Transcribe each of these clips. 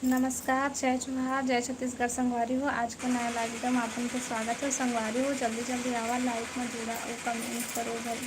नमस्कार, जय जोहार, जय छत्तीसगढ़ संगवारी हो। आज के नया लाइव एकदम आपन के स्वागत है। संगवारी हो जल्दी जल्दी आवा, लाइव में जुड़ा और कमेंट करो भाई।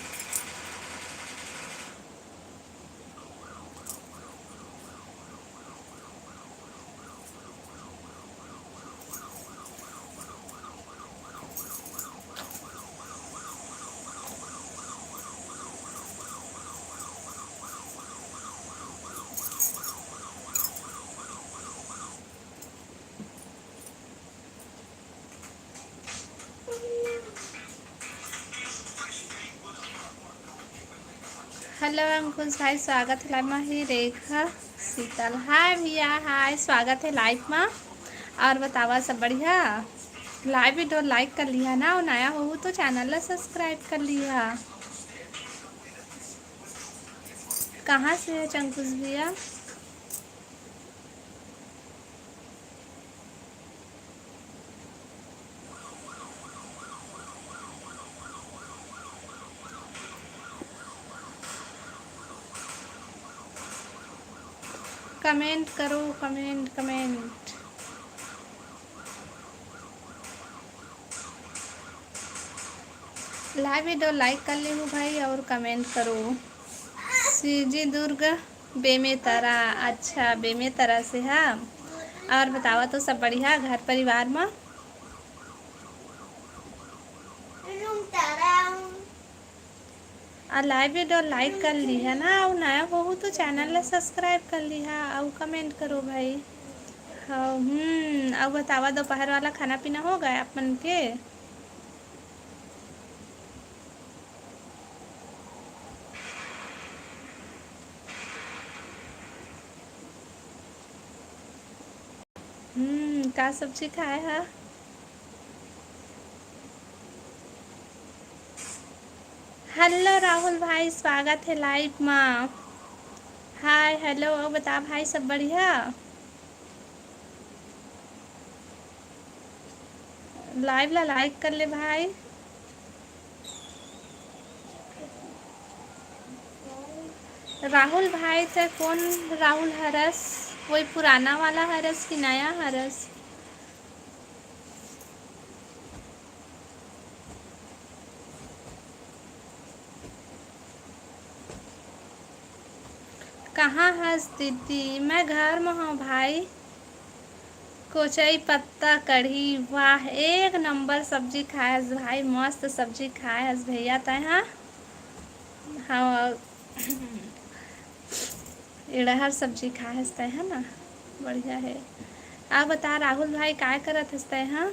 हेलो अंकुश भाई, स्वागत है लाइव में। ही रेखा शीतल, हाय भैया, हाय, स्वागत है लाइव में। और बतावा सब बढ़िया। लाइव वीडियो लाइक कर लिया ना, और नया हो तो चैनल ला सब्सक्राइब कर लिया। कहाँ से है अंकुश भैया? कमेंट करो, comment comment. Live video like कर ली हूँ भाई, और कमेंट करो। सीजी दुर्ग बेमेतरा, अच्छा बेमेतरा से है। और बतावा तो सब बढ़िया घर परिवार में। और लाइव वीडियो लाइक कर ली है ना, और नया हो तो चैनल ला सब्सक्राइब कर ली है, और कमेंट करो भाई। हाँ, और बतावा दोपहर वाला खाना पीना हो गया अपन के? का सब्जी खाए है? हेलो राहुल भाई, स्वागत है लाइव में। हाय हेलो, और बता भाई सब बढ़िया। लाइव ला लाइक कर ले भाई। राहुल भाई थे कौन? राहुल हरस? वही पुराना वाला हरस कि नया हरस? कहाँ है दीदी? मैं घर में हूँ भाई। कोचई पत्ता कढ़ी, वाह एक नंबर सब्जी खाए भाई, मस्त सब्जी खाए भैया तय। हाँ हाँ, इड़हर सब्जी खाए तय है ना, बढ़िया है। आप बता राहुल भाई काय करत हस्ते? हाँ,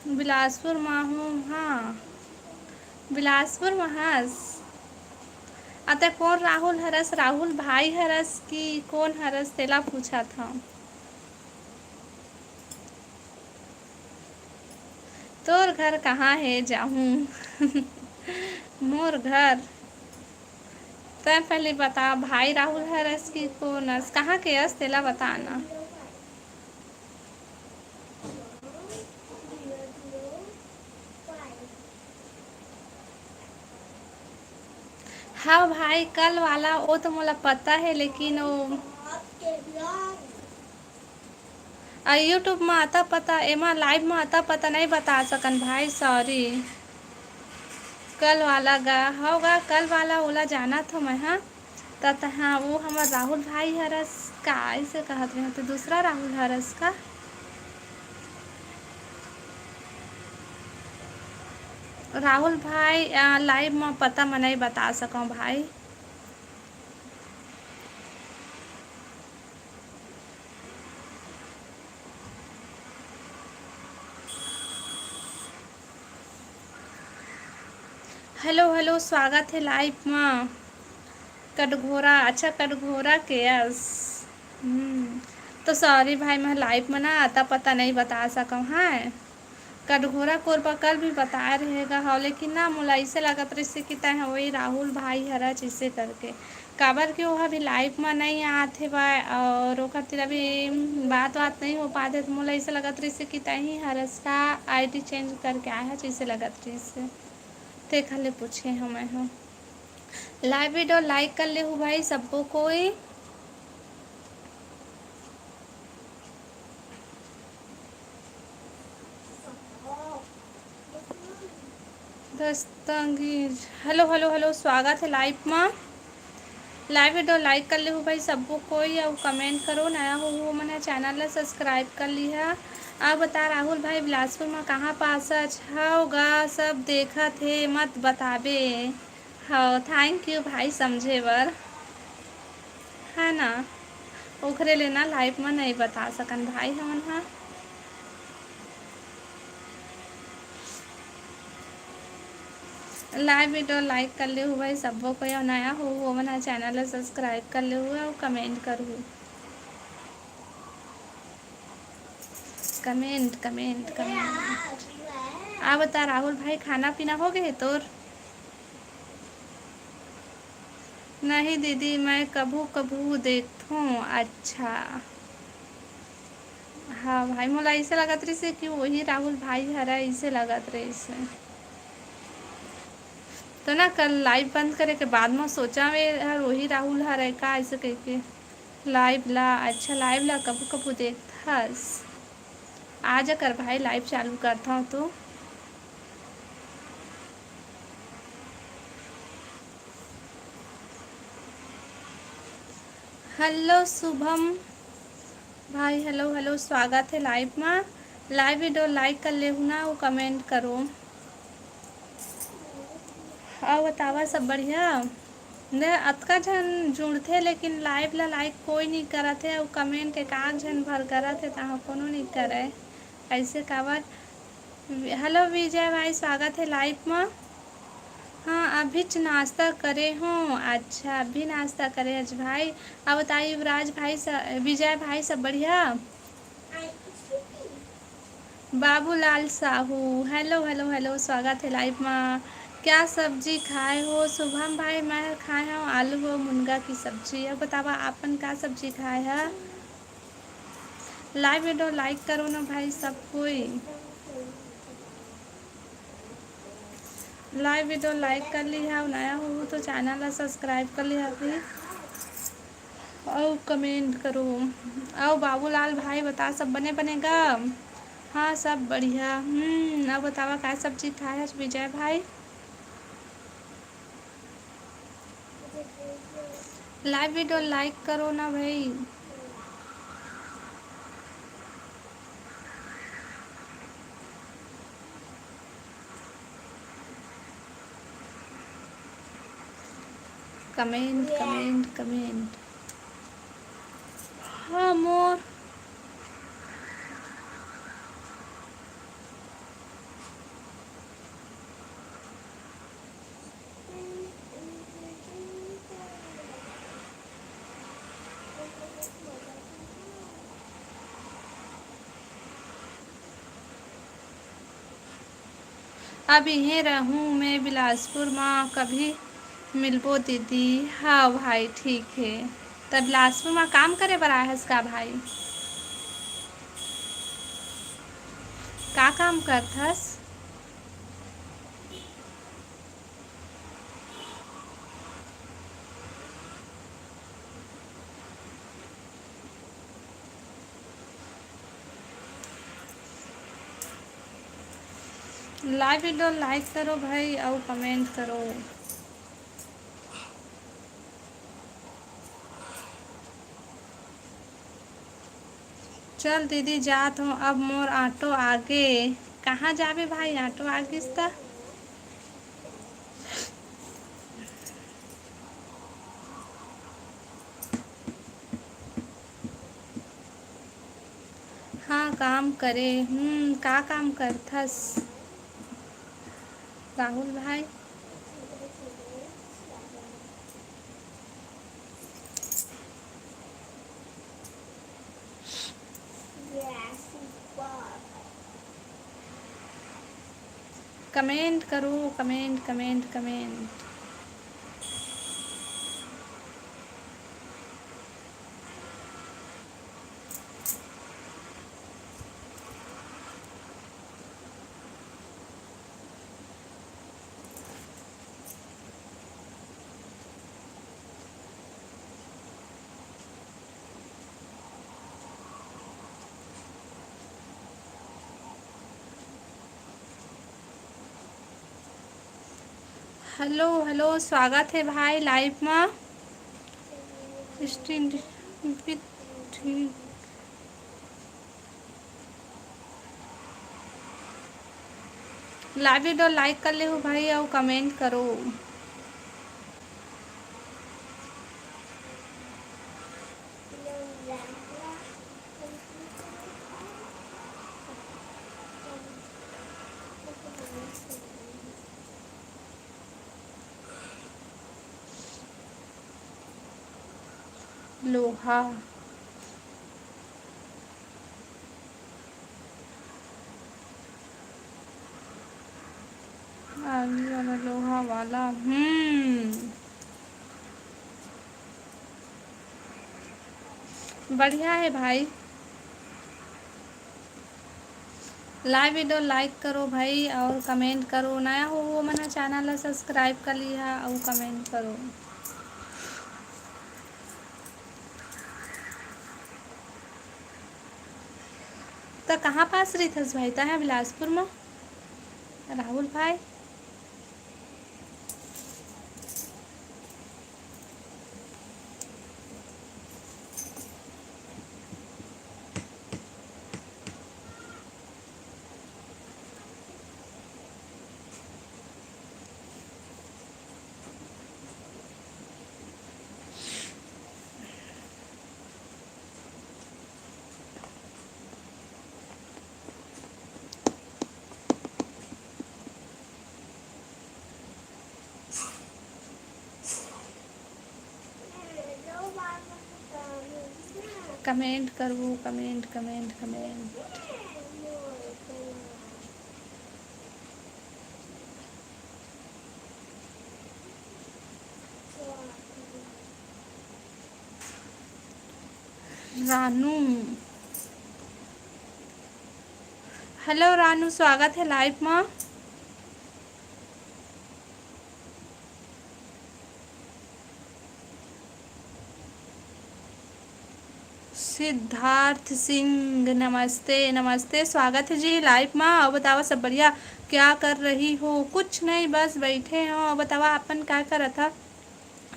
बिलासपुर में हूँ। हाँ, बिलासपुर में हस। अतः कौन राहुल हरस? राहुल भाई हरस कि कौन हरस तेला पूछा था। तोर घर कहाँ है जाऊँ? मोर घर तय पहले बता भाई, राहुल हरस की कौन हस, कहाँ के हस तेला बताना। हाँ भाई, कल वाला वो तो मुझे पता है, लेकिन वो यूट्यूब में आता पता, एमा लाइव में आता पता नहीं बता सकन भाई, सॉरी। कल वाला गा होगा, कल वाला ओला जाना था मैं। हाँ, तत हाँ वो हमार राहुल भाई हरस का ऐसे कहत रहे, तो दूसरा राहुल हरस का। राहुल भाई लाइव में पता मैं नहीं बता सकूँ भाई। हेलो हेलो, स्वागत है लाइव में। कटघोरा, अच्छा कटघोरा के यस। तो सॉरी भाई, मैं लाइव में ना आता पता नहीं बता सकूँ। हाँ, कटघोरा कोरबा कल भी बताए रहेगा हो, लेकिन ना मोला ऐसे लगत रही कि तय वही राहुल भाई हरच इसे करके काबर के वो अभी लाइव में नहीं आते बा और ओकर तीर अभी बात नहीं हो पाते, तो मोला ऐसे लगत रही कि तय ही हरस का आईडी चेंज करके आया है, जैसे लगत रही से ते खाले पूछे हमें हो। लाइव वीडियो लाइक कर ले हूँ भाई सबको कोई। दस्तंगीर हेलो हेलो हेलो, स्वागत है लाइव में। लाइव वीडियो लाइक कर ले हो भाई सबको कोई और कमेंट करो, नया हो वो मैंने चैनल ला सब्सक्राइब कर लिया। अब बता राहुल भाई बिलासपुर में कहाँ पास होगा, सब देखा थे मत बताबे। हाँ थैंक यू भाई समझे बर, है ना ओखरे लेना लाइव में नहीं बता सकन भाई हमन। हाँ लाइव वीडियो लाइक कर ले भाई सबको कोई और नया हो वो मना चैनल सब्सक्राइब कर ले और कमेंट करूँ। Comment comment comment. आ बता राहुल भाई खाना पीना हो गए तोर? नहीं दीदी मैं कभू कभू देखता हूँ। अच्छा हाँ भाई मोला ऐसे लगत रही से कि वही राहुल भाई हरा, ऐसे लगत रही से तो ना कल लाइव बंद करे के बाद में सोचा वे हर वही राहुल हरा का ऐसे कह के लाइव ला। अच्छा लाइव ला कबू कबू देखथस, आ जा कर भाई लाइव चालू करता हूँ तो। हेलो शुभम भाई हेलो हेलो, स्वागत है लाइव में। लाइव वीडियो लाइक कर ले ना वो कमेंट करो। और बतावा सब बढ़िया ने अतका झन जुड़थे लेकिन लाइव ला लाइक कोई नहीं करत है और कमेंट एक आध झन भर करत है, तहाँ कोनो नहीं करे ऐसे काबर। हेलो विजय भाई स्वागत है लाइव में। हाँ अभी नाश्ता करे हूँ। अच्छा अभी नाश्ता करे आज भाई। अब बताइए युवराज भाई विजय भाई सब बढ़िया। Babulal Sahu hello hello hello, स्वागत है लाइव में। क्या सब्जी खाए हो? शुभम भाई मैं खाए हूँ आलू व मुनगा की सब्जी। अब बतावा आपन का सब्जी खाए है? लाइव वीडियो लाइक करो ना भाई सब कोई। लाइव वीडियो लाइक कर ली है और नया हो तो चैनल ला सब्सक्राइब कर लिया अभी और कमेंट करो। और बाबूलाल भाई बता सब बने बनेगा? हाँ सब बढ़िया। अब बतावा क्या सब्जी खाए है विजय भाई? लाइव वीडियो लाइक करो ना भाई। Comment comment comment. हाँ मोर अब यहीं रहूँ मैं बिलासपुर में, कभी मिलबो दीदी। हाँ भाई ठीक है। तब बिलासपुर में काम करे बर आया है इसका भाई? का काम करथस? लाइव वीडियो लाइक करो भाई और कमेंट करो। चल दीदी जात हूँ अब मोर ऑटो आगे। कहाँ जाबे भाई ऑटो आगे ता? हाँ काम करे। का काम करथस राहुल भाई? कमेंट करो, comment comment comment. Hello hello, स्वागत है भाई लाइव में। लाइव वीडियो लाइक कर ले हो भाई और कमेंट करो। लोहा आगे वाला लोहा वाला। बढ़िया है भाई। लाइव वीडियो लाइक करो भाई और कमेंट करो। नया हो वो मना चैनल सब्सक्राइब कर लिया और कमेंट करो। तो कहाँ पास रही थस भाई? तो है बिलासपुर में राहुल भाई। कमेंट करो, comment comment comment. Ranu, hello Ranu, स्वागत है लाइव में। सिद्धार्थ सिंह, नमस्ते नमस्ते, स्वागत है जी लाइव में। और बतावा सब बढ़िया? क्या कर रही हो? कुछ नहीं, बस बैठे हो। बतावा अपन क्या कर था?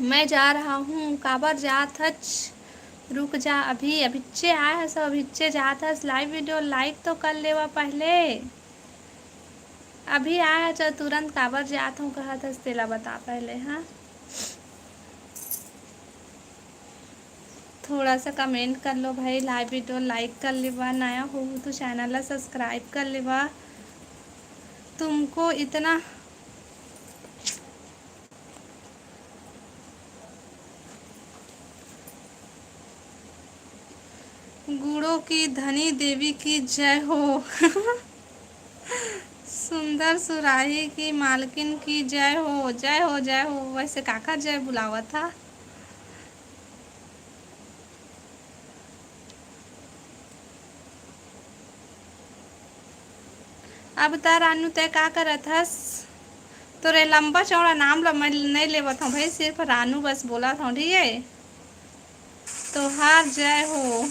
मैं जा रहा हूँ काबर जात हच। रुक जा, अभी अभिच्चे आए है सब, अभिच्चे जात हस। लाइव वीडियो लाइक तो कर लेवा पहले। अभी आया है तो तुरंत काबर जात हूँ कहा था, तेला बता पहले। हाँ, थोड़ा सा कमेंट कर लो भाई। लाइव वीडियो लाइक कर लेवा। नया हो तो चैनल सब्सक्राइब कर लेवा। तुमको इतना गुड़ों की धनी देवी की जय हो। सुंदर सुराही की मालकिन की जय हो, जय हो, जय हो। वैसे काका जय बुलावा था। अब तार रानू तय का करत हस? तोरे लंबा चौड़ा नाम लो मैं नहीं लेवत हूँ भाई, सिर्फ रानू बस बोला था, ठीक है? तोहार जय हो।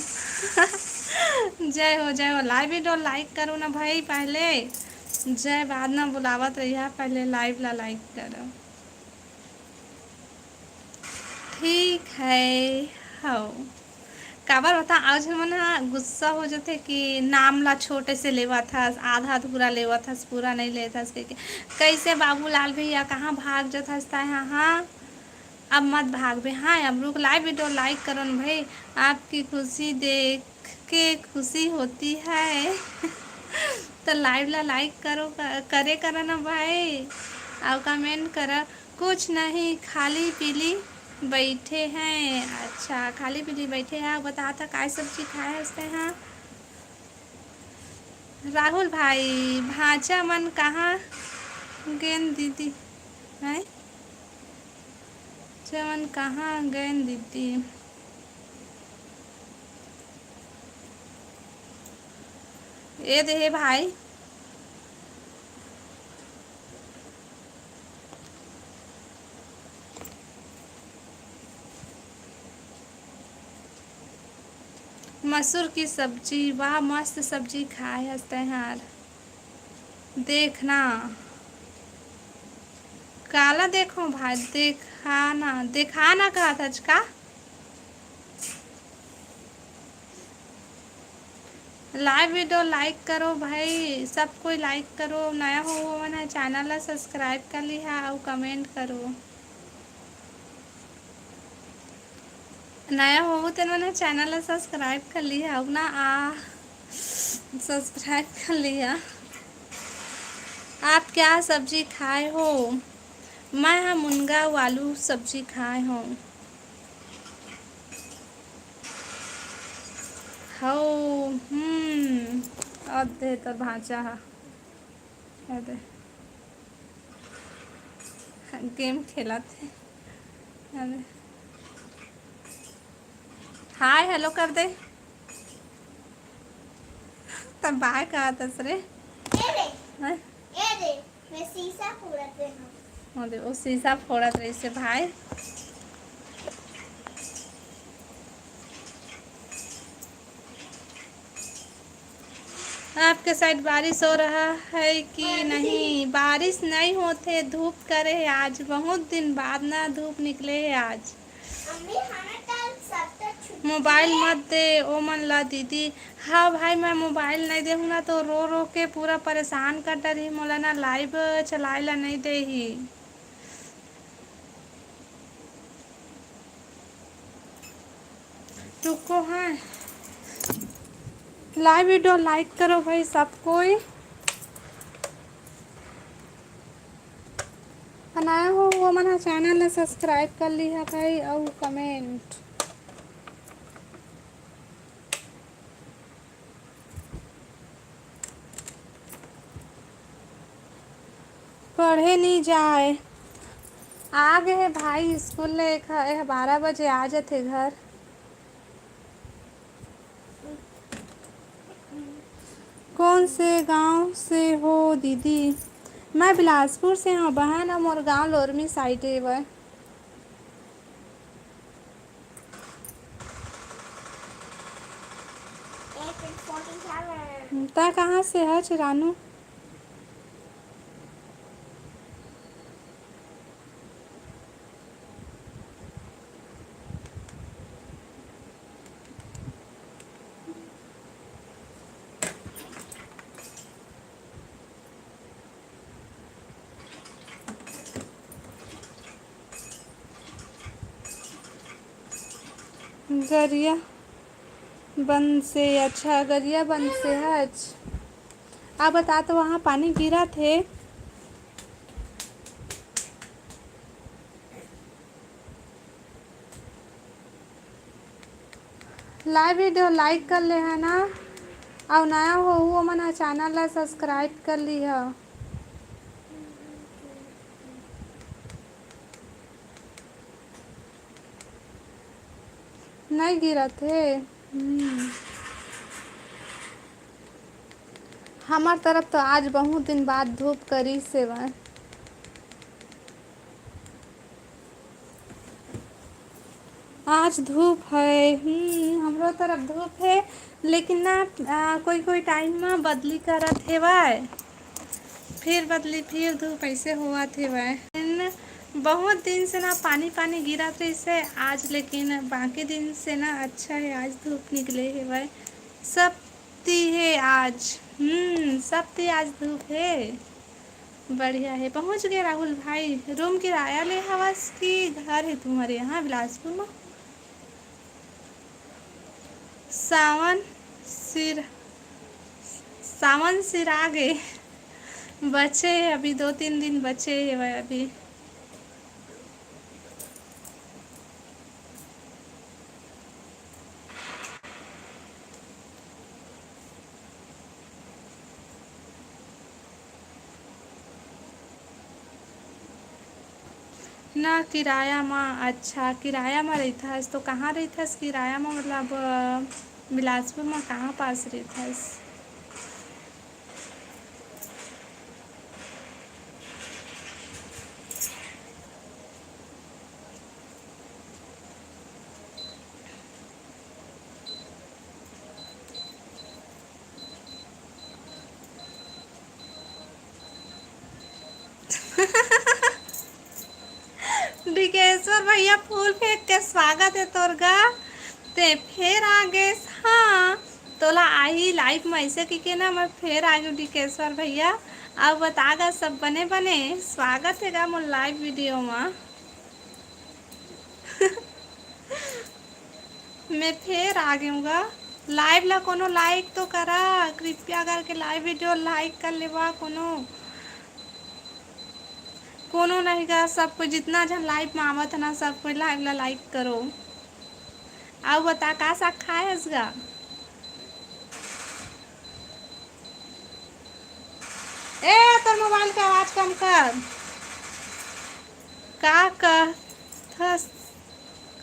जय हो, जय हो। लाइव वीडियो लाइक करो ना भाई पहले। जय बाद ना बुलावत रही, पहले लाइव ला लाइक करो। ठीक है। हो काबर होता आज मन गुस्सा हो जाते कि नाम ला छोटे से लेवा था, आधा अधूरा लेवा था, पूरा नहीं लेता था। कैसे बाबूलाल भैया कहाँ भाग जाता है? हाँ, अब मत भाग बे। हाँ, अब रुक। लाइव वीडियो लाइक करो न भाई। आपकी खुशी देख के खुशी होती है। तो लाइव ला लाइक करो, करे करो ना भाई। और कमेंट करो। कुछ नहीं, खाली पीली बैठे हैं। अच्छा, खाली पीली बैठे हैं। बता था काय सब्जी खाए है इसके? हाँ राहुल भाई, भाजा मन कहाँ गेंद दीदी है चमन कहाँ गेंद दीदी। ये दे भाई मसूर की सब्जी, वाह मस्त सब्जी खाए हंसते हैं यार। देखना काला देखो भाई, दिखाना कहा था का। लाइव वीडियो लाइक करो भाई, सब कोई लाइक करो। नया हो वो मैंने चैनल ला सब्सक्राइब कर लिया और कमेंट करो। नया हो तो मैंने चैनल ला सब्सक्राइब कर लिया और ना सब्सक्राइब कर लिया। आप क्या सब्जी खाए हो। मैं हाँ मुनगा आलू सब्जी खाए हूँ। हो अब दे तो भाचा है दे गेम खेला थे। अरे हाय हेलो कर दे तब बाय कहा था सरे। ये दे मैं शीशा फोड़ते हैं। दे वो शीशा फोड़ा था इससे भाई। आपके साइड बारिश हो रहा है कि नहीं। बारिश नहीं होते धूप करे आज, बहुत दिन बाद ना धूप निकले है आज। मोबाइल मत दे ओ मन ला दीदी। हाँ भाई मैं मोबाइल नहीं दे ना तो रो रो के पूरा परेशान कर रही मोला ना लाइव चलाए ला नहीं दे ही। रुको है लाइव वीडियो लाइक करो भाई सब कोई। नया हो वो मना चैनल सब्सक्राइब कर ली है भाई और कमेंट। पढ़े नहीं जाए आ गए भाई स्कूल ले 12 बजे आ जाते घर। कौन से गांव से हो दीदी। मैं बिलासपुर से हूँ बहन, और मोर गाँव लोरमी साइड है वह। ता कहाँ से है चिरानू। गरिया बंद से अच्छा गरिया बंद से है अच्छा। आप बता तो वहाँ पानी गिरा थे। लाइव वीडियो लाइक कर ले है ना और नया हो वो मना चैनल ला सब्सक्राइब कर ली है। नहीं गिरा थे। हमार तरफ तो आज बहुत दिन बाद धूप करी से वह। आज धूप है हमरो तरफ धूप है लेकिन ना कोई कोई टाइम में बदली करत है वह फिर बदली फिर धूप ऐसे हुआ थे वह। बहुत दिन से ना पानी पानी गिरा था इससे आज, लेकिन बाकी दिन से ना अच्छा है आज धूप निकले है वह। सप्ती है आज सप्ती आज धूप है। बढ़िया है। पहुंच गए राहुल भाई। रूम किराया ले हवस की घर है तुम्हारे यहाँ बिलासपुर में। सावन सिर सावन सिर आ गए बचे हैं अभी 2-3 दिन बचे हैं वह अभी। ना किराया में। अच्छा किराया में रही था तो कहाँ रही था किराया में मतलब बिलासपुर में कहाँ पास रही था? डिकेश्वर भैया फूल फेंक के स्वागत है तोरगा ते फिर आगे। हाँ तोला आई लाइफ में ऐसे की ना मैं फिर आ गई डिकेश्वर भैया। अब बतागा सब बने बने स्वागत है गा मोर लाइव वीडियो में। मैं फिर आ गई हूँ लाइव ला कोनो लाइक तो करा कृपया करके लाइव वीडियो लाइक कर लेवा। कोनो कोनो नहीं गा सब कोई जितना जन लाइव में आवत है ना सब कोई लाइव ला लाइक करो। अब बता का सा खाए गा? ए तोर मोबाइल का आवाज कम कर। का कथस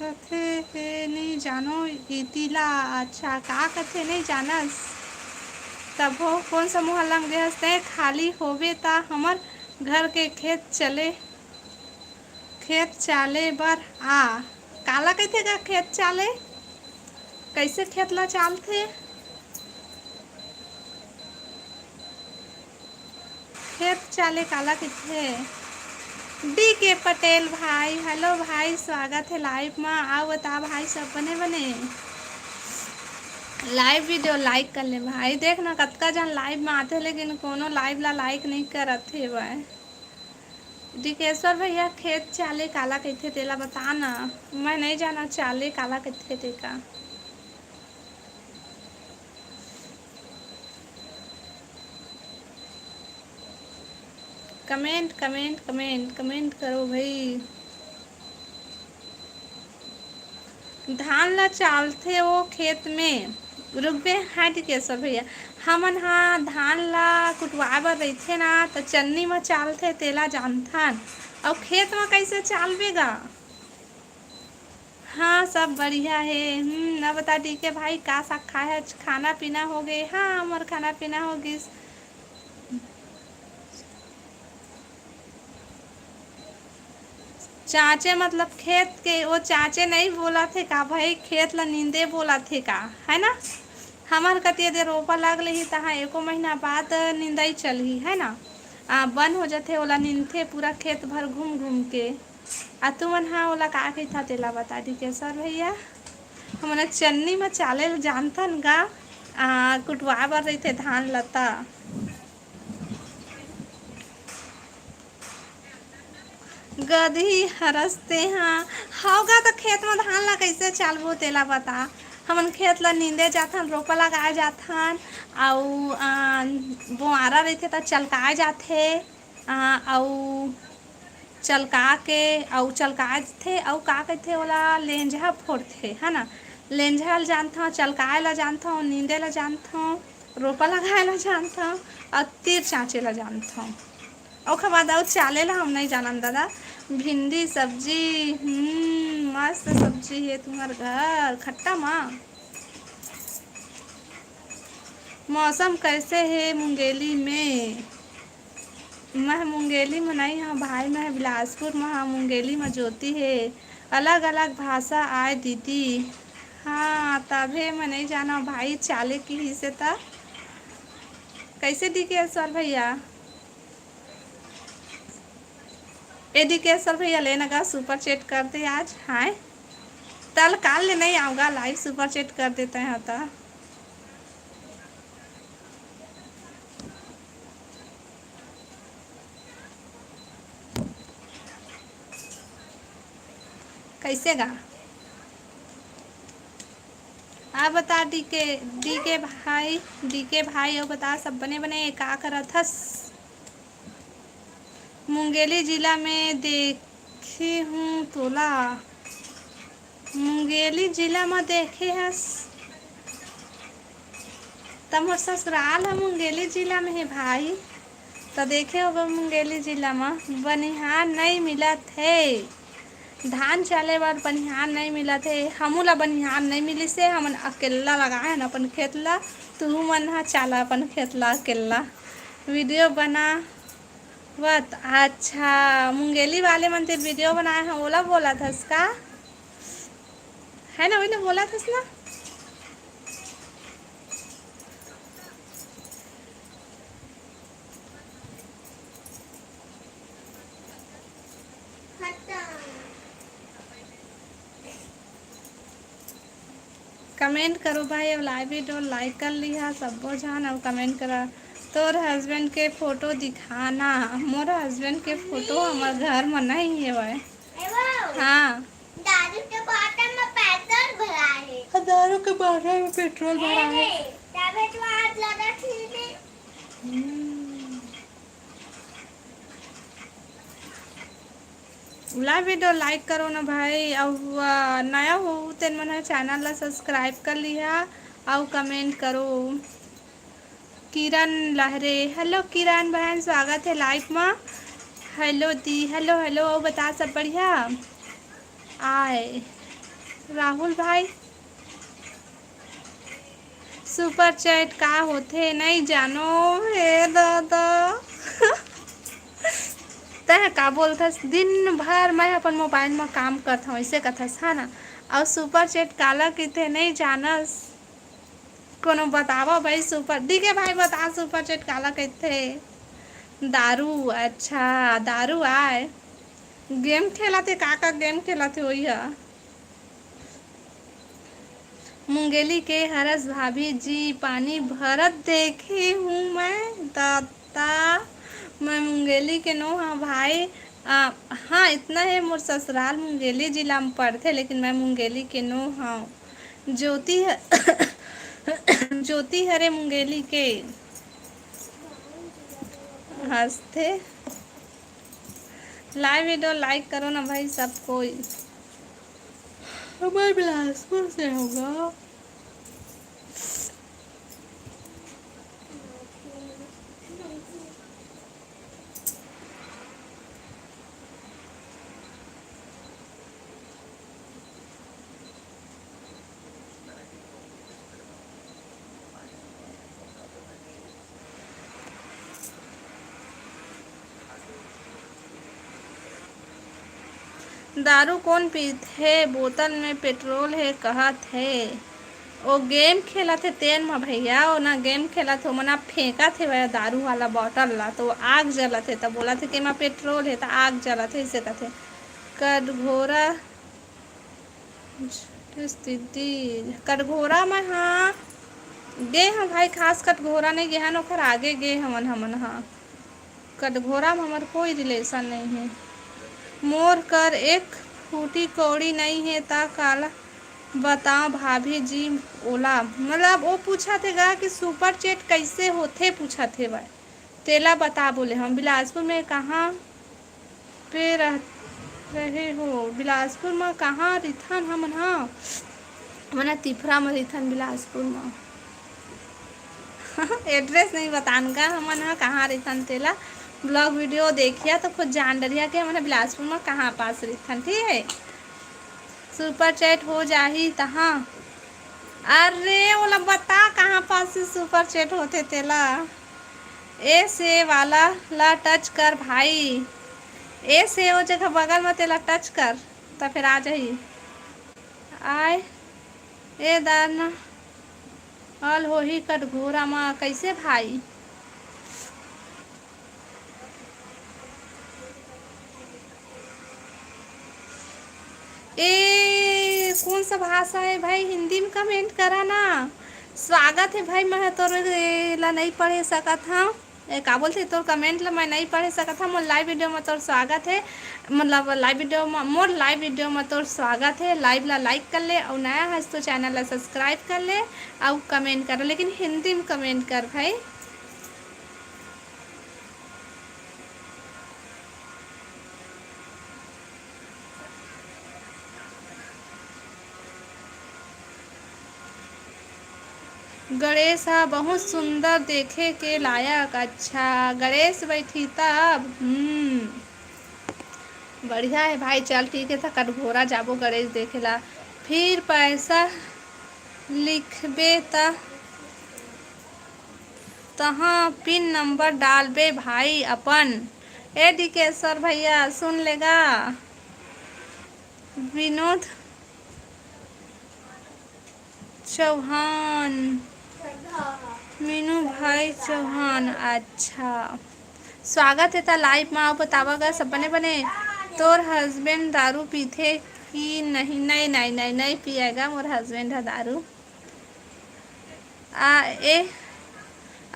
कथे है नहीं जानो इतिला। अच्छा का कथे नहीं जानस तब हो कौन सा मोहल्ला में गए खाली होवे ता हमर घर के खेत चाले बर आ। काला कहते का खेत चाले कैसे खेत ला चालथे? खेत चाले काला कहते? डी के पटेल भाई हेलो भाई स्वागत है लाइव में। आओ बता भाई सब बने बने लाइव वीडियो लाइक कर ले भाई। देख ना कतका जन लाइव में आते लेकिन कोनो लाइव ला लाइक नहीं करत है भाई। डिकेश्वर भैया खेत चाले काला कहते तेला बता ना। मैं नहीं जाना चाले काला कहते ते का। कमेंट कमेंट कमेंट कमेंट करो भाई। धान ला चालथे वो खेत में रुकबे हाँ डिकेश्वर भैया। हमन हाँ धान ला कुटवाए बर रहीथे ना तो चन्नी में चालथे तेला जानथन। और खेत में कैसे चालबेगा? हाँ सब बढ़िया है। ना बता डीके भाई का सा खाए है? खाना पीना हो गए? हाँ हमार खाना पीना हो गई। चाचे मतलब खेत के वो चाचे नहीं बोला थे का भाई खेत ला नींदे बोला थे का है ना। हमार कतिया दे रोपा लागले ही तहाँ एको महीना बाद निंदाई चलही है ना। बन हो जाते ओला नींदथे पूरा खेत भर घूम घूम के। तुमन हाँ ओला का कही था तेला बता दी के सर भैया। हमने चन्नी में चाले जानथन गा कुटवा बर रही थे धान लता। गधी हरसते हाँ होगा तो खेत में धान ला कैसे चालबो तेला बता। हमन खेत ला नींदे जाथन रोपा लगाए जाथन आउ बोआरा रहते तो चलकाए जाथे आउ चलका के आउ चलकाए थे आउ का कहते ओला लेंझा फोड़थे है ना। लेंझा ला जानथो चलकाए ला जानथो नींदे ला जानथो रोपा लगाए ला जानथो और तीर चाँचे ला जानथो। ओखर बाद और चाले ला हम नहीं जानन दादा। भिंडी सब्जी मस्त सब्जी है तुम्हार घर खट्टा माँ। मौसम कैसे है मुंगेली में? मैं मुंगेली में नहीं हाँ भाई मैं बिलासपुर में हाँ मुंगेली में ज्योति है। अलग अलग भाषा आए दीदी। हाँ तभी मैं नहीं जाना भाई चाले की ही से था कैसे दिखे सर भैया। एडिकेशन भैया लेना का सुपर चैट करते आज हाँ तल काल ले नहीं आऊँगा लाइव सुपर चैट कर देते हैं तो कैसे गा। आप बता डी के भाई और बता सब बने बने का करत हस? मुंगेली जिला में देखी हूँ तोला। मुंगेली जिला में देखे हस तमोर ससुराल है मुंगेली जिला में है भाई। तो देखे होगा मुंगेली जिला में बनिहार नहीं मिला थे, धान चाले बार बनिहार नहीं मिला थे। हमूला बनिहार नहीं मिली से हमन अकेला लगाए न अपन खेतला, तू मन हा चाला अपन खेतला अकेला वीडियो बना वत। अच्छा मुंगेली वाले मन ते वीडियो बनाए हैं ओला बोला थस का है ना, वही बोला थस ना। कमेंट करो भाई, अब लाइव वीडियो लाइक कर लिया सबको जान, अब कमेंट करा। तोर हस्बैंड के फोटो दिखाना, मोर हस्बैंड के फोटो हमारे घर में नहीं है भाई। हाँ दारू के बोतल में पेट्रोल भरा है, दारू के बोतल में पेट्रोल भरा है। तबे तो आज लगा थी लाइव वीडियो लाइक करो ना भाई, और नया हो तेन मन चैनल ला सब्सक्राइब कर लिया और कमेंट करो। किरण लहरे, हेलो किरण बहन स्वागत है लाइव में। हेलो दी, हेलो हेलो, बता सब बढ़िया आए। राहुल भाई सुपर चैट का होथे नहीं जानो हे दादा तह का बोलथस दिन भर मैं अपन मोबाइल में काम करत हूँ ऐसे कथस है ना। और सुपर चैट काला किथे नहीं जानस, कोनो बतावा भाई सुपर दिखे भाई बता सुपर चैट काला कहथे। दारू, अच्छा दारू आए गेम खेलते का गेम खेलते वही है। मुंगेली के हरस भाभी जी पानी भरत देखे हूँ मैं दादा, मैं मुंगेली के नो हाँ भाई। हाँ इतना है मोर ससुराल मुंगेली जिला में पड़ते, लेकिन मैं मुंगेली के नो हाँ। ज्योति ज्योति हरे मुंगेली के हंसते। लाइव वीडियो लाइक करो ना भाई सब कोई। हमारे बिलासपुर से होगा। दारू कौन पीथे, बोतल में पेट्रोल है कहत है। वो गेम खेला थे तेन में भैया, वो ना गेम खेला थे मना फेंका थे वह दारू वाला बोतल ला तो आग जला थे, तब बोला थे कि मैं पेट्रोल है तो आग जला थे इसे कहते। कटघोरा स्थिति कटघोरा में हाँ गे हाँ भाई, खास कटघोरा नहीं गे हैं ओखर आगे गे हमन हाँ। कटघोरा में हमार कोई रिलेशन नहीं है। मोर कर एक फूटी कौड़ी नहीं है ता काला बताओ भाभी जी ओला, मतलब वो पूछा थे कि सुपर चैट कैसे होते पूछा थे भाई तेला बता बोले। हम बिलासपुर में कहाँ पे रहे हो, बिलासपुर में कहाँ रिथन हमन हाँ मना तिफरा में रिथन बिलासपुर में एड्रेस नहीं बतान का हमन हाँ कहाँ रिथन तेला ब्लॉग वीडियो देखिया तो खुद जान डरिया कि हमने बिलासपुर में कहाँ पास रिथन। ठीक है सुपर चैट हो जाही तहाँ। अरे ओला बता कहाँ पास से सुपर चैट होते तेला। ए से वाला ला टच कर भाई, ए से वो जगह बगल में तेला टच कर तो फिर आ जाही। आए ए दाना अल हो ही कटघोरा में कैसे भाई। ए कौन सा भाषा है भाई, हिंदी में कमेंट करा ना। स्वागत है भाई, मैं तोर ला नहीं पढ़े सकत हाँ, का बोलते तोर कमेंट ला मैं नहीं पढ़े सकत हाँ। मोर लाइव वीडियो में तोर स्वागत है, मतलब लाइव वीडियो में मोर लाइव वीडियो में तोर स्वागत है। लाइव ला लाइक कर ले और नया है तो चैनल ला सब्सक्राइब कर ले और कमेंट कर, लेकिन हिंदी में कमेंट कर भाई। गणेश हा बहुत सुंदर देखे के लायक। अच्छा गणेश बैठी तब बढ़िया है भाई। चल ठीक है, था कटघोरा जाबो गणेश देखेला। फिर पैसा लिखबे तहाँ पिन नंबर डालबे भाई अपन। ए डिकेश्वर भैया सुन लेगा। विनोद चौहान, मीनू भाई चौहान। अच्छा स्वागत है ता लाइव में। आओ बतावागा सब बने बने। तोर हस्बैंड दारू पीते कि नहीं? नहीं नहीं नहीं नहीं पिएगा मोर हस्बैंड है दारू। ए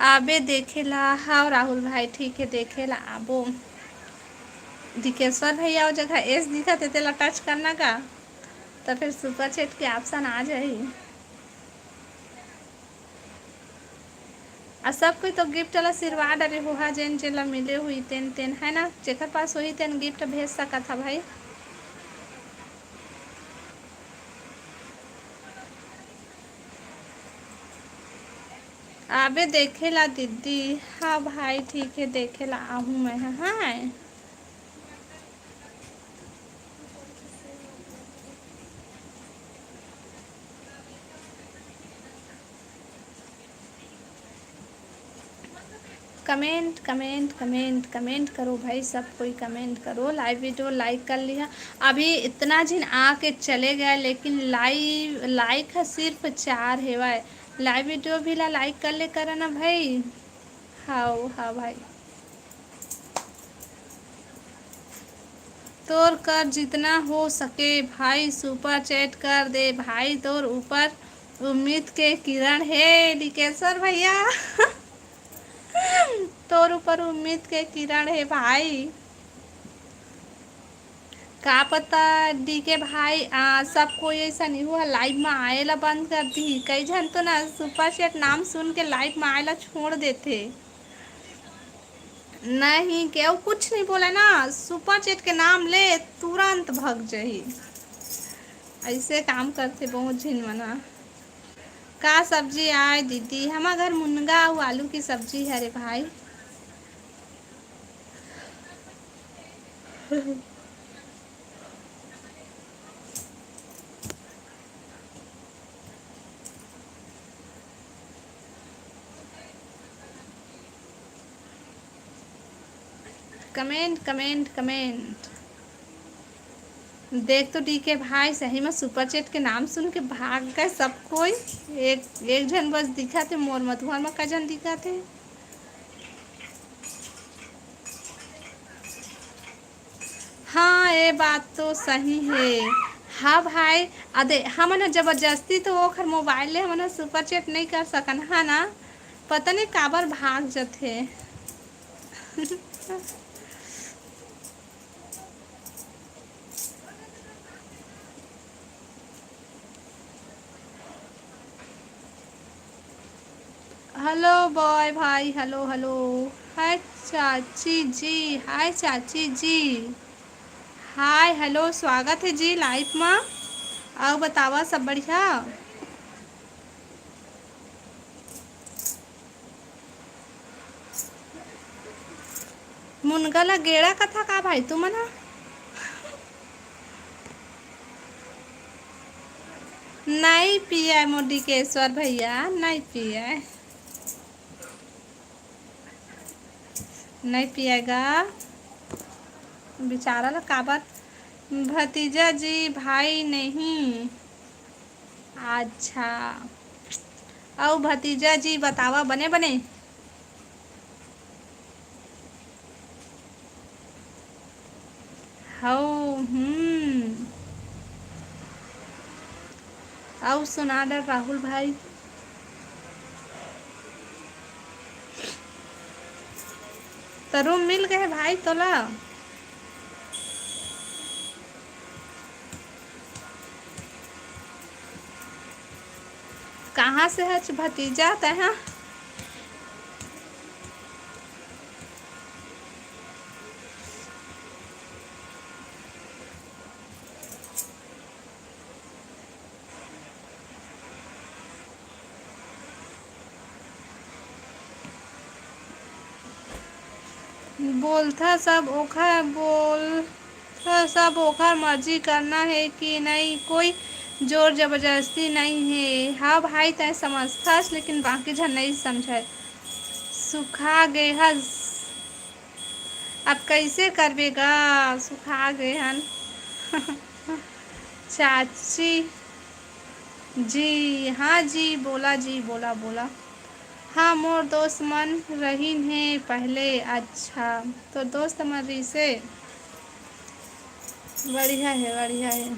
आबे देखेला। हाँ राहुल भाई ठीक है देखेला आबो। दिकेश्वर भैया वो जगह एस दिखा थे तेला टच करना का, तो फिर सुपर चैट के ऑप्शन आ जाही। और सब कोई तो गिफ्ट ला सिरवा डरे होहा जेन जेला मिले हुई तेन तेन है ना, जेकर पास वही तेन गिफ्ट भेज सका था भाई। आबे देखेला दीदी। हाँ भाई ठीक है देखेला आहूँ मैं। हाँ कमेंट कमेंट कमेंट कमेंट करो भाई, सब कोई कमेंट करो। लाइव वीडियो लाइक कर लिया। अभी इतना जिन आके चले गए, लेकिन लाइव लाइक है सिर्फ 4 है भाई। लाइव वीडियो भी ला लाइक कर ले कर ना भाई। हाँ भाई तोर कर जितना हो सके भाई, सुपर चैट कर दे भाई। तोर ऊपर उम्मीद के किरण है डिकेश्वर भैया। तोर ऊपर उम्मीद के किरण है भाई। का पता डी के भाई सब कोई ऐसा नहीं हुआ लाइव में आएला बंद कर दी। कई जन तो ना सुपर चैट नाम सुन के लाइव में आएला छोड़ देते। नहीं क्या कुछ नहीं बोला ना, सुपर चैट के नाम ले तुरंत भग जाही। ऐसे काम करते बहुत झिन मना। का सब्जी आए दीदी? हमारे घर मुनगा और आलू की सब्जी है रे भाई। कमेंट कमेंट कमेंट देख तो डी के भाई सही में सुपर चैट के नाम सुन के भाग गए सब कोई। एक जन बस दिखा थे मोर मधुआ में का जन दिखा थे। हाँ ये बात तो सही है। हाँ भाई अदे हम ना जबरदस्ती तो ओखर मोबाइल ले हम सुपर चैट नहीं कर सकन है ना। पता नहीं काबर भाग जाते। हेलो बॉय भाई। Hello hello. हाय चाची जी। हाय चाची जी। हाय हेलो स्वागत है जी लाइव में। आओ बतावा सब बढ़िया। मुनगला गेड़ा कथा का भाई तू मना? नहीं पिया है मोदी केश्वर भैया, नहीं पिया है। नहीं पिएगा बेचारा ला काबर। भतीजा जी भाई नहीं। अच्छा और भतीजा जी बतावा बने बने। हो और सुना डर राहुल भाई। तो रूम मिल गए भाई तोला? कहाँ से है भतीजा तहाँ? बोलता सब ओखर बोलता सब ओखर मर्जी करना है कि नहीं, कोई जोर जबरदस्ती नहीं है। हाँ भाई तय समझथस लेकिन बाकी झन नहीं समझे। सुखा गए हस, अब कैसे करबेगा, सुखा गए हन। चाची जी, हाँ जी बोला जी, बोला बोला। हाँ मोर दोस्त मन रहीन है पहले। अच्छा, तो दोस्त मन रही से, बढ़िया है बढ़िया है।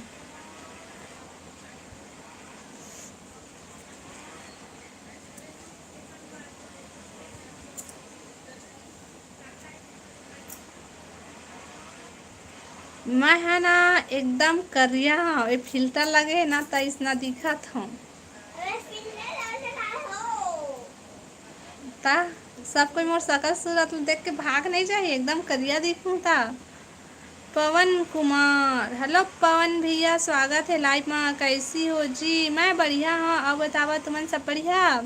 मैं है ना एकदम करिया हूँ, ये फिल्टर लगे है ना तो इसना दिखत हूँ। अरे सिंगल ऐसे ना हो। ता सब कोई मोर सकल सूरत देख के भाग नहीं जाए, एकदम करिया दिखूं ता। पवन कुमार, हेलो पवन भैया, स्वागत है लाइव में। कैसी हो जी? मैं बढ़िया हूँ, अब बतावा तुमन सब बढ़िया?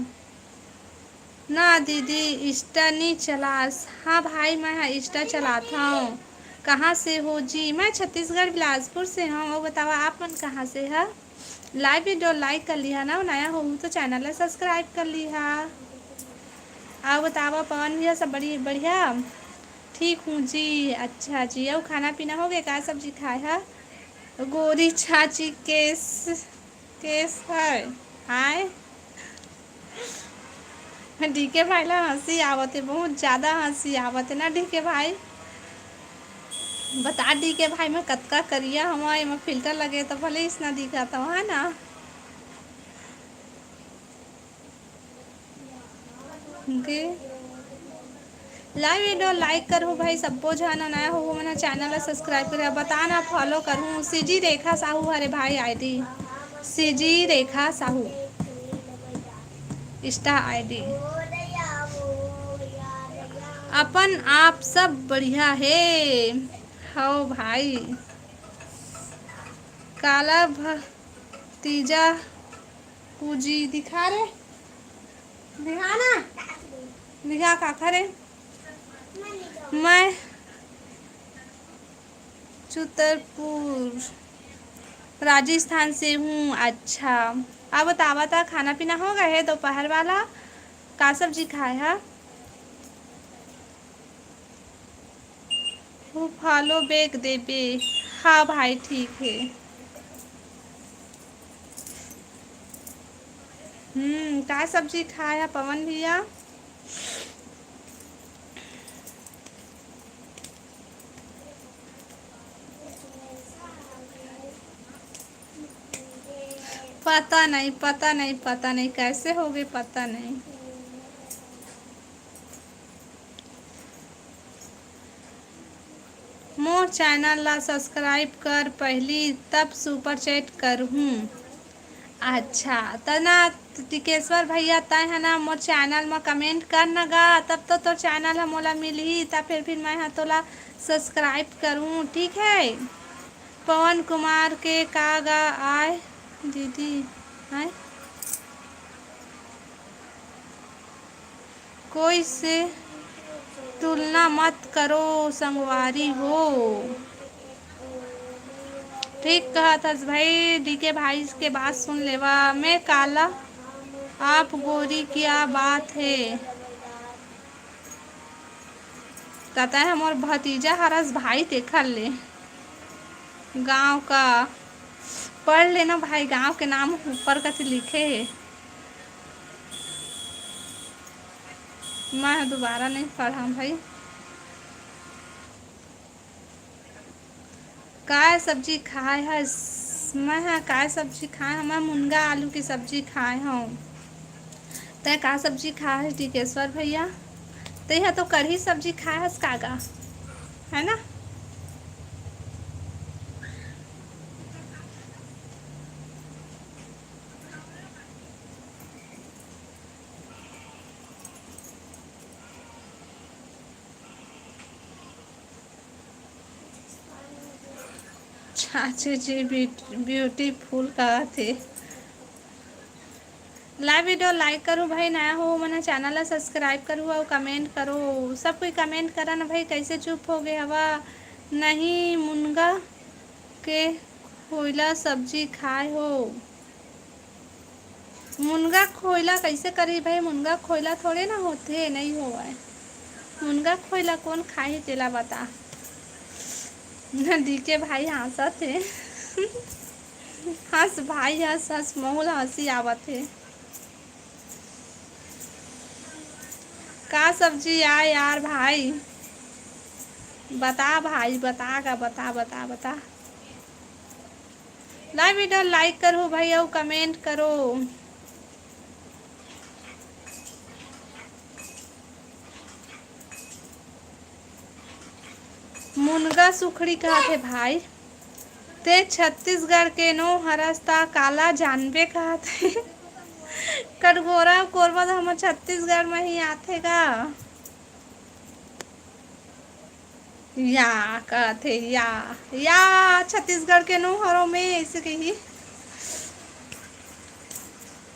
ना दीदी इंस्टा नहीं चलास। हाँ भाई मैं इंस्टा चलाता हूँ। कहाँ से हो जी? मैं छत्तीसगढ़ बिलासपुर से हूँ। और बतावा आप मन कहाँ से है? लाइव वीडियो लाइक कर लिया ना, नया हो तो चैनल है सब्सक्राइब कर लिया। आप बतावा पवन भैया सब बड़ी बढ़िया? ठीक हूँ जी। अच्छा जी, अब खाना पीना हो गया? क्या सब्जी खाए है? गोरी चाची केस केस है हाय। डीके भाई ला हंसी आवत है, बहुत ज़्यादा हंसी आवत है ना डीके भाई। बता डीके भाई मैं कतका करिया हमारे में फिल्टर लगे तो भले इसना दिखाता हूँ, है ना? के लाइव वीडियो लाइक करूँ भाई, सबको जाना नया हो मैंने चैनल सब्सक्राइब कर बताना, फॉलो करूँ। सीजी रेखा साहू हरे भाई आईडी, सीजी रेखा साहू इंस्टा आईडी। अपन आप सब बढ़िया है हो भाई। काला भतीजा पूजी दिखा रे, दिखा ना, दिखा का करे। मैं छतरपुर राजस्थान से हूँ। अच्छा, अब बतावा था खाना पीना हो गया है दोपहर वाला? का सब्जी खाए है? वो फॉलो बैक देबे। हाँ भाई ठीक है। का सब्जी खाया पवन भैया? पता नहीं पता नहीं पता नहीं कैसे हो गए, पता नहीं। मोर चैनल ला सब्सक्राइब कर पहली, तब सुपर चैट कर हूँ। अच्छा तना टिकेश्वर भैया तय है ना मोर चैनल में कमेंट कर न गा, तब तो चैनल हम मोला मिलही, तब फिर मैं हाँ तोला सब्सक्राइब करूँ, ठीक है? पवन कुमार के का गा आए दीदी आए, कोई से तुलना मत करो संगवारी हो। ठीक कहा था भाई, डीके भाई के बात सुन लेवा। मैं काला आप गोरी, क्या बात है? कहता है हमार भतीजा हरस भाई देखा ले गांव का। पढ़ लेना भाई, गांव के नाम ऊपर का लिखे है। मैं दोबारा नहीं पढ़ा भाई। काय सब्जी खाए है? मैं हाँ काय सब्जी खाए, हम मुनगा आलू की सब्जी खाए हूँ। तय का सब्जी खाए है टिकेश्वर भैया? ते है तो कढ़ी सब्जी खाए हस कागा, है ना? चाची जी ब्यूटीफुल कहा थे। लाइव वीडियो लाइक करो भाई, नया हो मना चैनल ला सब्सक्राइब करो और कमेंट करो। सब कोई कमेंट करा ना भाई, कैसे चुप हो गए हवा। नहीं मुनगा के खोइला सब्जी खाए हो। मुनगा खोइला कैसे करी भाई, मुनगा खोइला थोड़े ना होते, नहीं होवा है। मुनगा खोइला कौन खाई तेला बता। डी के भाई हंसा थे। हंस भाई हंस हंस मोल हंसी आवत है। का सब्जी आए यार भाई, बता भाई, बता का बता बता बता। लाइव वीडियो लाइक करो भाई और कमेंट करो। मुनगा सुखड़ी कहा थे भाई, ते छत्तीसगढ़ के नो हरस्ता काला जानबे कहा थे। कटघोरा कोरबा तो हम छत्तीसगढ़ में ही आते का। या कहते या छत्तीसगढ़ के नो हरों में ऐसे कही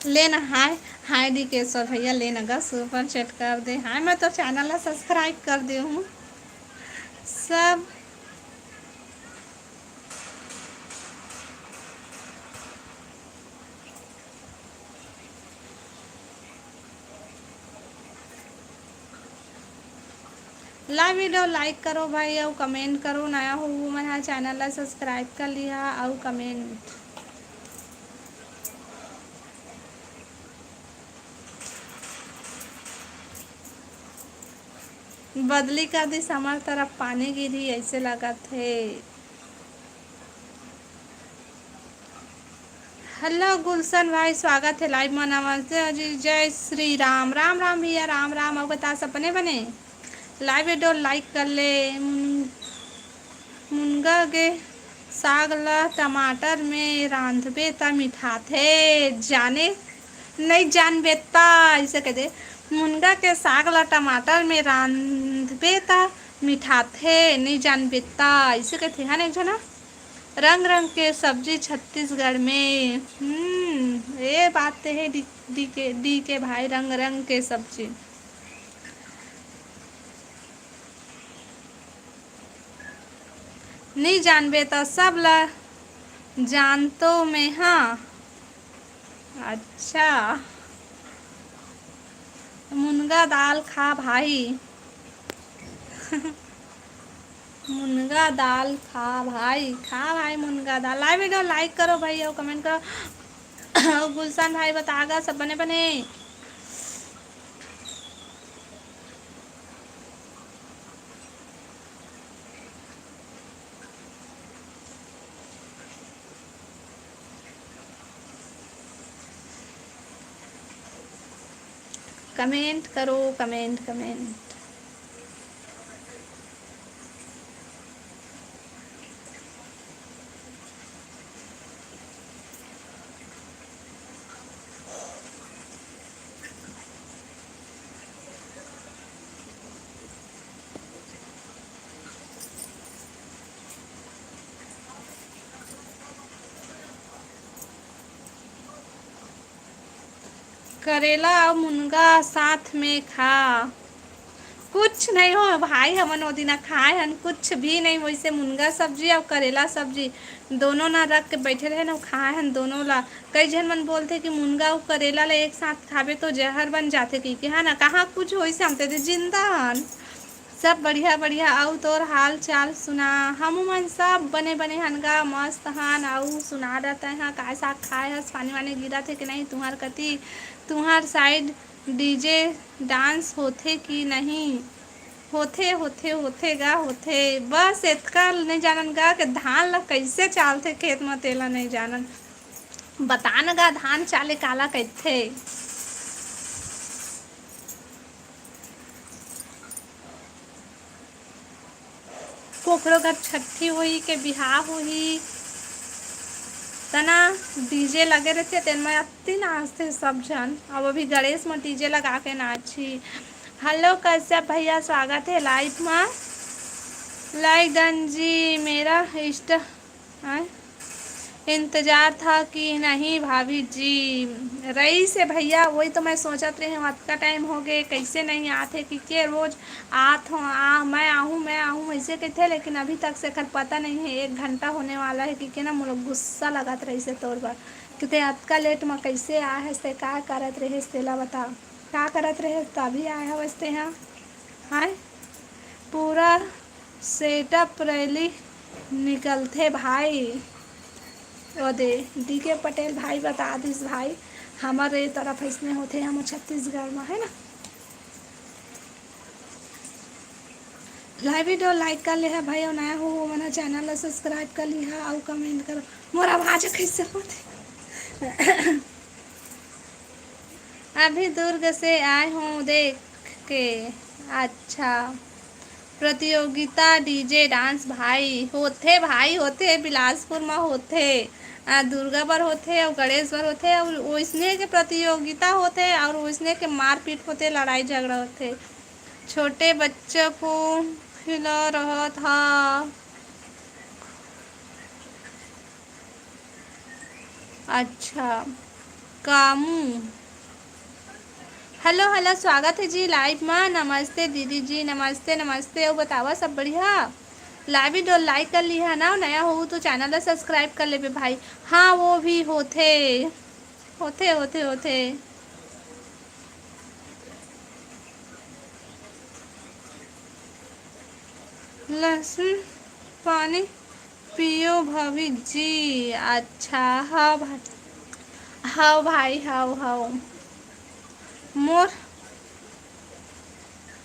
लेना। हाय हाय डी केशव भैया लेना गा सुपर चैट कर दे। हाय मैं तो चैनल ला सब्सक्राइब कर दे हूँ सब। लाइव वीडियो लाइक करो भाई और कमेंट करो, नया हो मैं चैनल ला सब्सक्राइब कर लिया और कमेंट। बदली कर दी हमार तरफ पानी गिरी ऐसे लगा थे। हेलो गुलशन भाई, स्वागत है लाइव में। नमस्ते जी, जय श्री राम। राम राम भैया, राम राम। और बता सपने बने। लाइव वीडियो लाइक कर ले। मुनगा के साग ला टमाटर में रांधबे ता मीठा थे जाने नहीं जानबे ता ऐसे कह दे। मुनगा के साग ला टमाटर में रांधबे ता मीठा थे नहीं जानबे ता ऐसे कहते हैं ना एक जना। रंग रंग के सब्जी छत्तीसगढ़ में। ये बात है डी के भाई, रंग रंग के सब्जी। नहीं जानबे तो सब ला जानतो में। हाँ अच्छा, मुनगा दाल खा भाई। मुनगा दाल खा भाई, खा भाई मुनगा दाल। लाइव वीडियो लाइक करो भाई और कमेंट करो। गुलशन भाई बतागा सब बने बने। कमेंट करो, कमेंट कमेंट। करेला और मुनगा साथ में खा। कुछ नहीं हो भाई, हमन वो दिना खाए हन कुछ भी नहीं। वैसे मुनगा सब्जी और करेला सब्जी दोनों ना रख के बैठे रहे ना, खाए हन दोनों ला। कई जन मन बोलते कि मुनगा और करेला ला एक साथ खावे तो जहर बन जाते की है ना। कहाँ कुछ हो से हमते जिंदा हन। सब बढ़िया बढ़िया। आऊ तोर हाल चाल सुना। हम मन सब बने बने हनगा मस्त हन। आऊ सुना रहते हैं काय साग खाए हस, पानी वानी गिरा थे कि नहीं तुम्हार कति, तुम्हार साइड डीजे डांस होथे कि नहीं। होथे होथे होथे गा होथे। बस इतका नहीं जानन गा कि धान ला कैसे चालथे खेत में तेला नहीं जानन। बतान गा धान चाले काला कहथे। कोकरो घर छठी हुई के बिहाव हुई तना डीजे लगे रहते तेन में अति नाचते सब जन। अब अभी गणेश में डीजे लगा के नाची। हेलो कश्यप भैया, स्वागत है लाइव में। लाइक डन जी मेरा इष्ट इंतजार था कि नहीं भाभी जी। रही से भैया, वही तो मैं सोचत रही हूँ, अतका टाइम हो गए कैसे नहीं आते कि के रोज आत हो मैं आहूँ ऐसे कहते, लेकिन अभी तक से खर पता नहीं है। 1 घंटा होने वाला है कि ना मुझे गुस्सा लगत रही से तोर बार कि अतका लेट में कैसे आए है से का करत रहे तेला बता का करत रहे तभी आए हो वैसे यहाँ। हाँ, पूरा सेटअप रैली निकलते भाई। ओ दे डी के पटेल भाई बता दिस भाई, हमारे तरफ इसमें होते हम छत्तीसगढ़ में है ना। लाइव वीडियो लाइक कर ले है भाई, और नया हो वो मना चैनल ला सब्सक्राइब कर ली है और कमेंट करो। मोरा आवाज कैसे होते अभी दुर्ग से आए हूँ देख के। अच्छा, प्रतियोगिता डीजे डांस भाई होते, भाई होते बिलासपुर में होते, दुर्गा पर होते और गणेश पर होते, और वैसने के प्रतियोगिता होते और वैसने के मारपीट होते, लड़ाई झगड़ा होते। छोटे बच्चों को खिला रहा था। अच्छा, कामू हेलो हेलो, स्वागत है जी लाइव में। नमस्ते दीदी जी, नमस्ते नमस्ते। और बतावा सब बढ़िया। लाइव वीडियो लाइक कर ली है ना, नया हो तो चैनल सब्सक्राइब कर ले भाई। हाँ वो भी होते होते होते होते। लहसुन पानी पियो भाभी जी। अच्छा, हाँ भाई, हाँ भाई, हाँ हाँ। मोर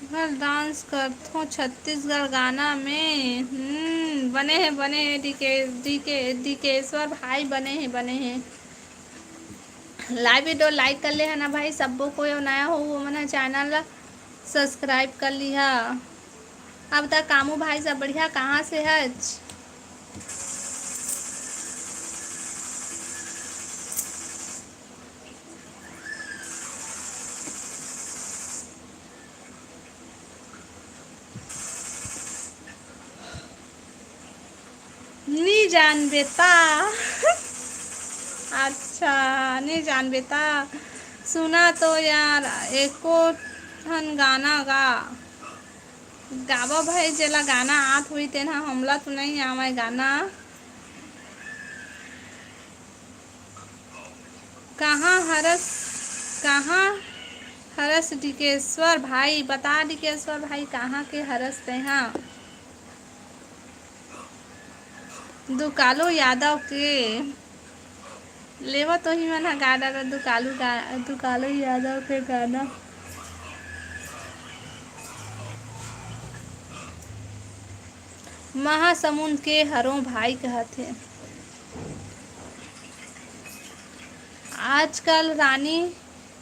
घर डांस करते छत्तीसगढ़ गाना में। बने हैं डीकेश्वर भाई, बने हैं। लाइव वीडियो लाइक कर ले है ना भाई, सबको कोई नया हो वो मैंने चैनल सब्सक्राइब कर लिया। अब तक कामू भाई सब बढ़िया, कहाँ से है? नहीं जान बेटा अच्छा, नहीं जान बेटा, सुना तो यार एको ठन गाना गावा भाई, जेला गाना आत हुई तेना हमला तो नहीं आवे गाना। कहाँ हरस डिकेश्वर भाई, बता डिकेश्वर भाई कहाँ के हरस ते हाँ। दुकालू यादव के लेवा तो ही मना गा डाला दुकालू यादव के गाना। महासमुंद के हरों भाई कहते। आजकल रानी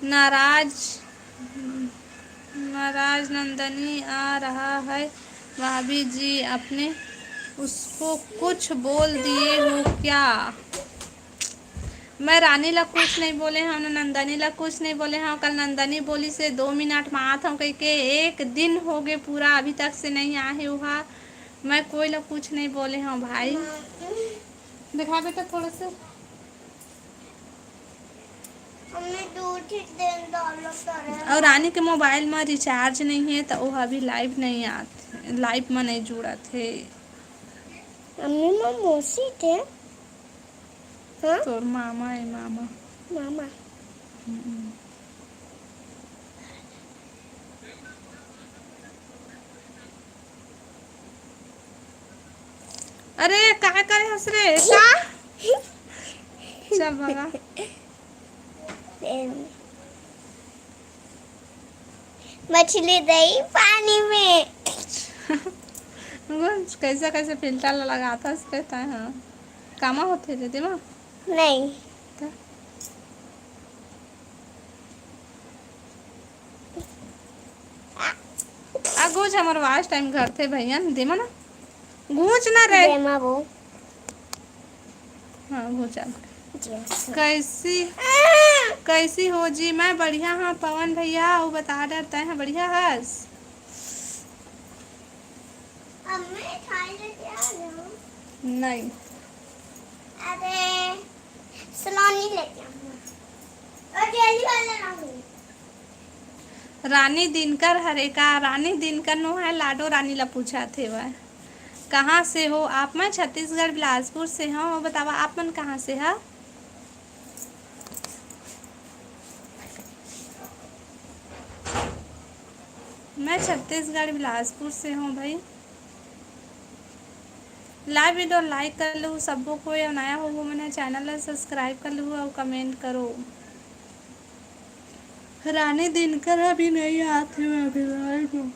नाराज नंदनी आ रहा है भाभी जी, अपने उसको कुछ बोल दिए हो क्या? मैं रानी ला कुछ नहीं बोले हम, नंदनी ला कुछ नहीं बोले हम। कल नंदनी बोली से 2 मिनट में आत हम कह के 1 दिन हो गए पूरा, अभी तक से नहीं आए वहाँ। मैं कोई ला कुछ नहीं बोले हूँ भाई। दिखा बेटा थोड़ा सा। और रानी के मोबाइल में रिचार्ज नहीं है तो वो अभी लाइव नहीं आते, लाइव में नहीं जुड़ा थे। अम्मी माँ मौसी थे। हाँ? तोर मामा है मामा। अरे क्या करे हंस रे का? चल भगा। मछली रही पानी में। कैसे कैसे फिल्टर लगाता कहता है। हाँ, कामा होते थे दिमा नहीं। गूंज हमारे वास्ट टाइम घर थे भैया दिमा ना गूंज ना रे। वो हाँ गूंजा। कैसी हो जी? मैं बढ़िया हाँ पवन भैया, वो बता डरता है बढ़िया हंस। नहीं अरे सलोनी लेके आऊंगा और जेली वाला लाऊंगी। रानी दिनकर हरे का रानी दिनकर नो है लाडो रानी ला पूछा थे वह कहाँ से हो आप। मैं छत्तीसगढ़ बिलासपुर से हूँ। बतावा आप मन कहाँ से है। मैं छत्तीसगढ़ बिलासपुर से हूँ भाई। लाइव वीडियो लाइक कर लो सबको को या नया हो वो मैंने चैनल ला सब्सक्राइब कर लो और कमेंट करो। रानी दिनकर अभी नहीं आते मैं अभी लाइव हूँ।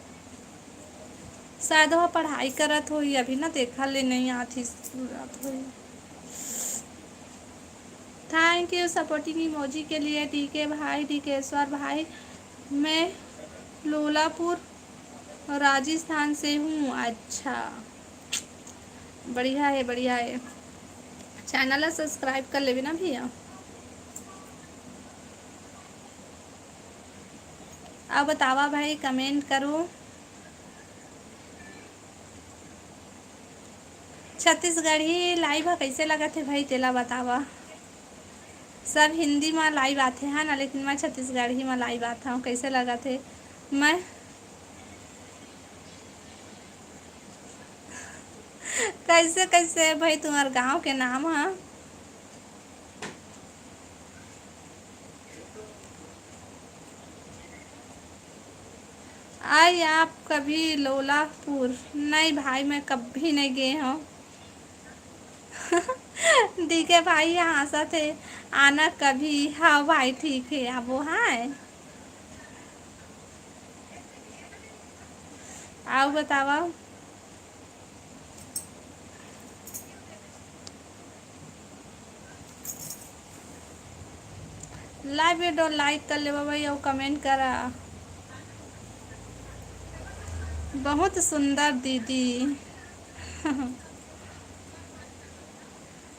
शायद वह पढ़ाई करत हो अभी ना देखा ले नहीं आती रात हो। थैंक यू सपोर्टिंग इमोजी के लिए टीके भाई टीकेश्वर भाई। मैं लोलापुर राजस्थान से हूँ। अच्छा बढ़िया है बढ़िया है। चैनल सब्सक्राइब कर ले ना भैया। अब बतावा भाई कमेंट करो। छत्तीसगढ़ी लाइव कैसे लगा थे भाई तेला बतावा। सब हिंदी में लाइव आते हैं ना लेकिन मैं छत्तीसगढ़ी में लाइव आता हूँ। कैसे लगा थे मैं कैसे कैसे भाई तुम्हारे गांव के नाम है। आई आप कभी लोलापुर। नहीं भाई मैं कभी नहीं गए हूँ। डीके भाई यहाँ सा थे आना कभी। हाँ भाई ठीक है अब वो है। आओ बतावा। लाइव वीडियो लाइक कर ले भाई और कमेंट करा। बहुत सुंदर दीदी।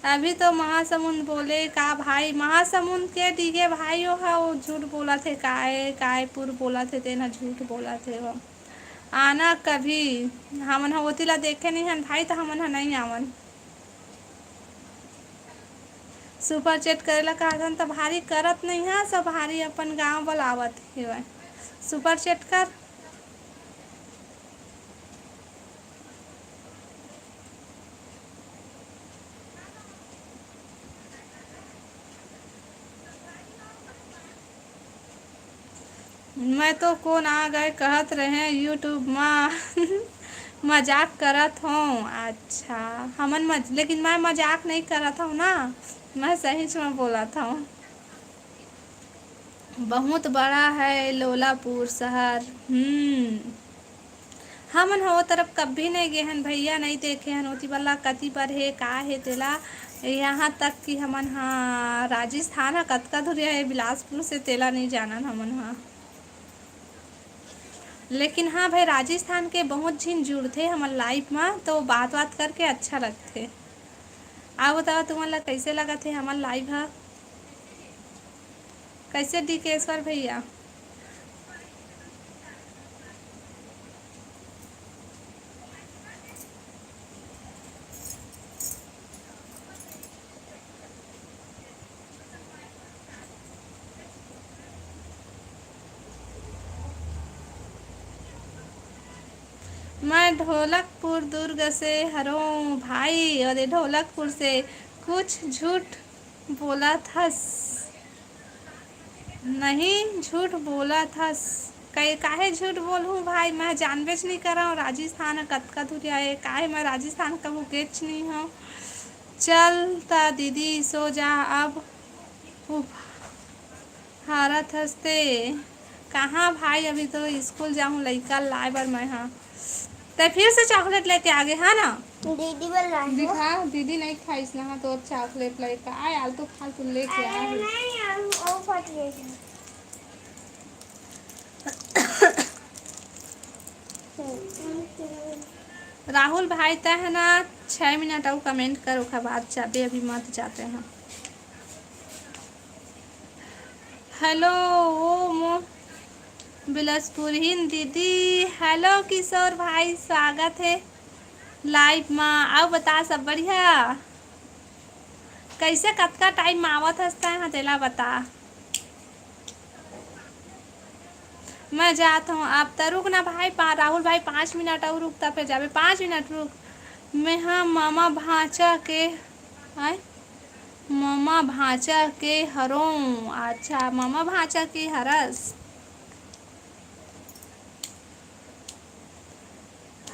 अभी तो महासमुंद बोले का भाई महासमुंद के डीगे भाई हो हा वो झूठ बोला थे कायपुर बोला थे तेना झूठ बोला थे वो। आना कभी हमन होतीला देखे नहीं हन भाई तो हमन नहीं आवन। सुपर चैट करेला कहतन तो भारी करत नहीं है सब भारी अपन गांव बुलावत है। सुपर चैट कर। मैं तो कौन आ गए कहत रहे यूट्यूब में मजाक करत हूँ। अच्छा हमन लेकिन मैं मजाक नहीं करत हूँ ना मैं सही में बोला था। बहुत बड़ा है लोलापुर शहर। हमन हो तरफ कभी नहीं गए हन भैया नहीं देखे हन होती वाला कति पर है का है तेला। यहाँ तक कि हमन हाँ राजस्थान है कतका दूर है बिलासपुर से तेला नहीं जानन हमन हाँ। लेकिन हाँ भाई राजस्थान के बहुत झिन जुड़ते हमारे लाइफ में तो बात करके अच्छा लगते। आप बताओ तुम्हारा कैसे लगा थे हमारा लाइव है। कैसे डीकेश्वर भैया। मैं ढोलकपुर दुर्ग से हूँ भाई और ढोलकपुर से कुछ झूठ बोला था नहीं झूठ बोला था कई काहे झूठ बोलूँ भाई मैं जानबेच नहीं कर रहा हूँ राजस्थान कतका दूर आए काहे मैं राजस्थान का गेच नहीं हूँ। चलता दीदी सो जा अब हारत हंसते कहाँ भाई अभी तो स्कूल जाऊँ लड़का लाए बार मैं हाँ तो फिर से चॉकलेट लेके आगे है ना। दीदी बोल रहा है दिखा दीदी नहीं खाइस ना तो चॉकलेट लेके आए आलतू फालतू लेके आए। नहीं वो फट गई। राहुल भाई तय है ना 6 मिनट और कमेंट करो का बाद जाते अभी मत जाते हैं। हेलो ओ मो बिलासपुरहीन दीदी। हेलो किशोर भाई स्वागत है लाइव में। आओ बता सब बढ़िया। कैसे कतका टाइम आवत हसता है तेला बता। मैं जाता हूँ आप तो रुक ना भाई, राहुल भाई 5 मिनट और रुकता फिर जावे, 5 मिनट रुक। मैं हाँ मामा भांचा के आए, मामा भांचा के हरों। अच्छा मामा भांचा के हरस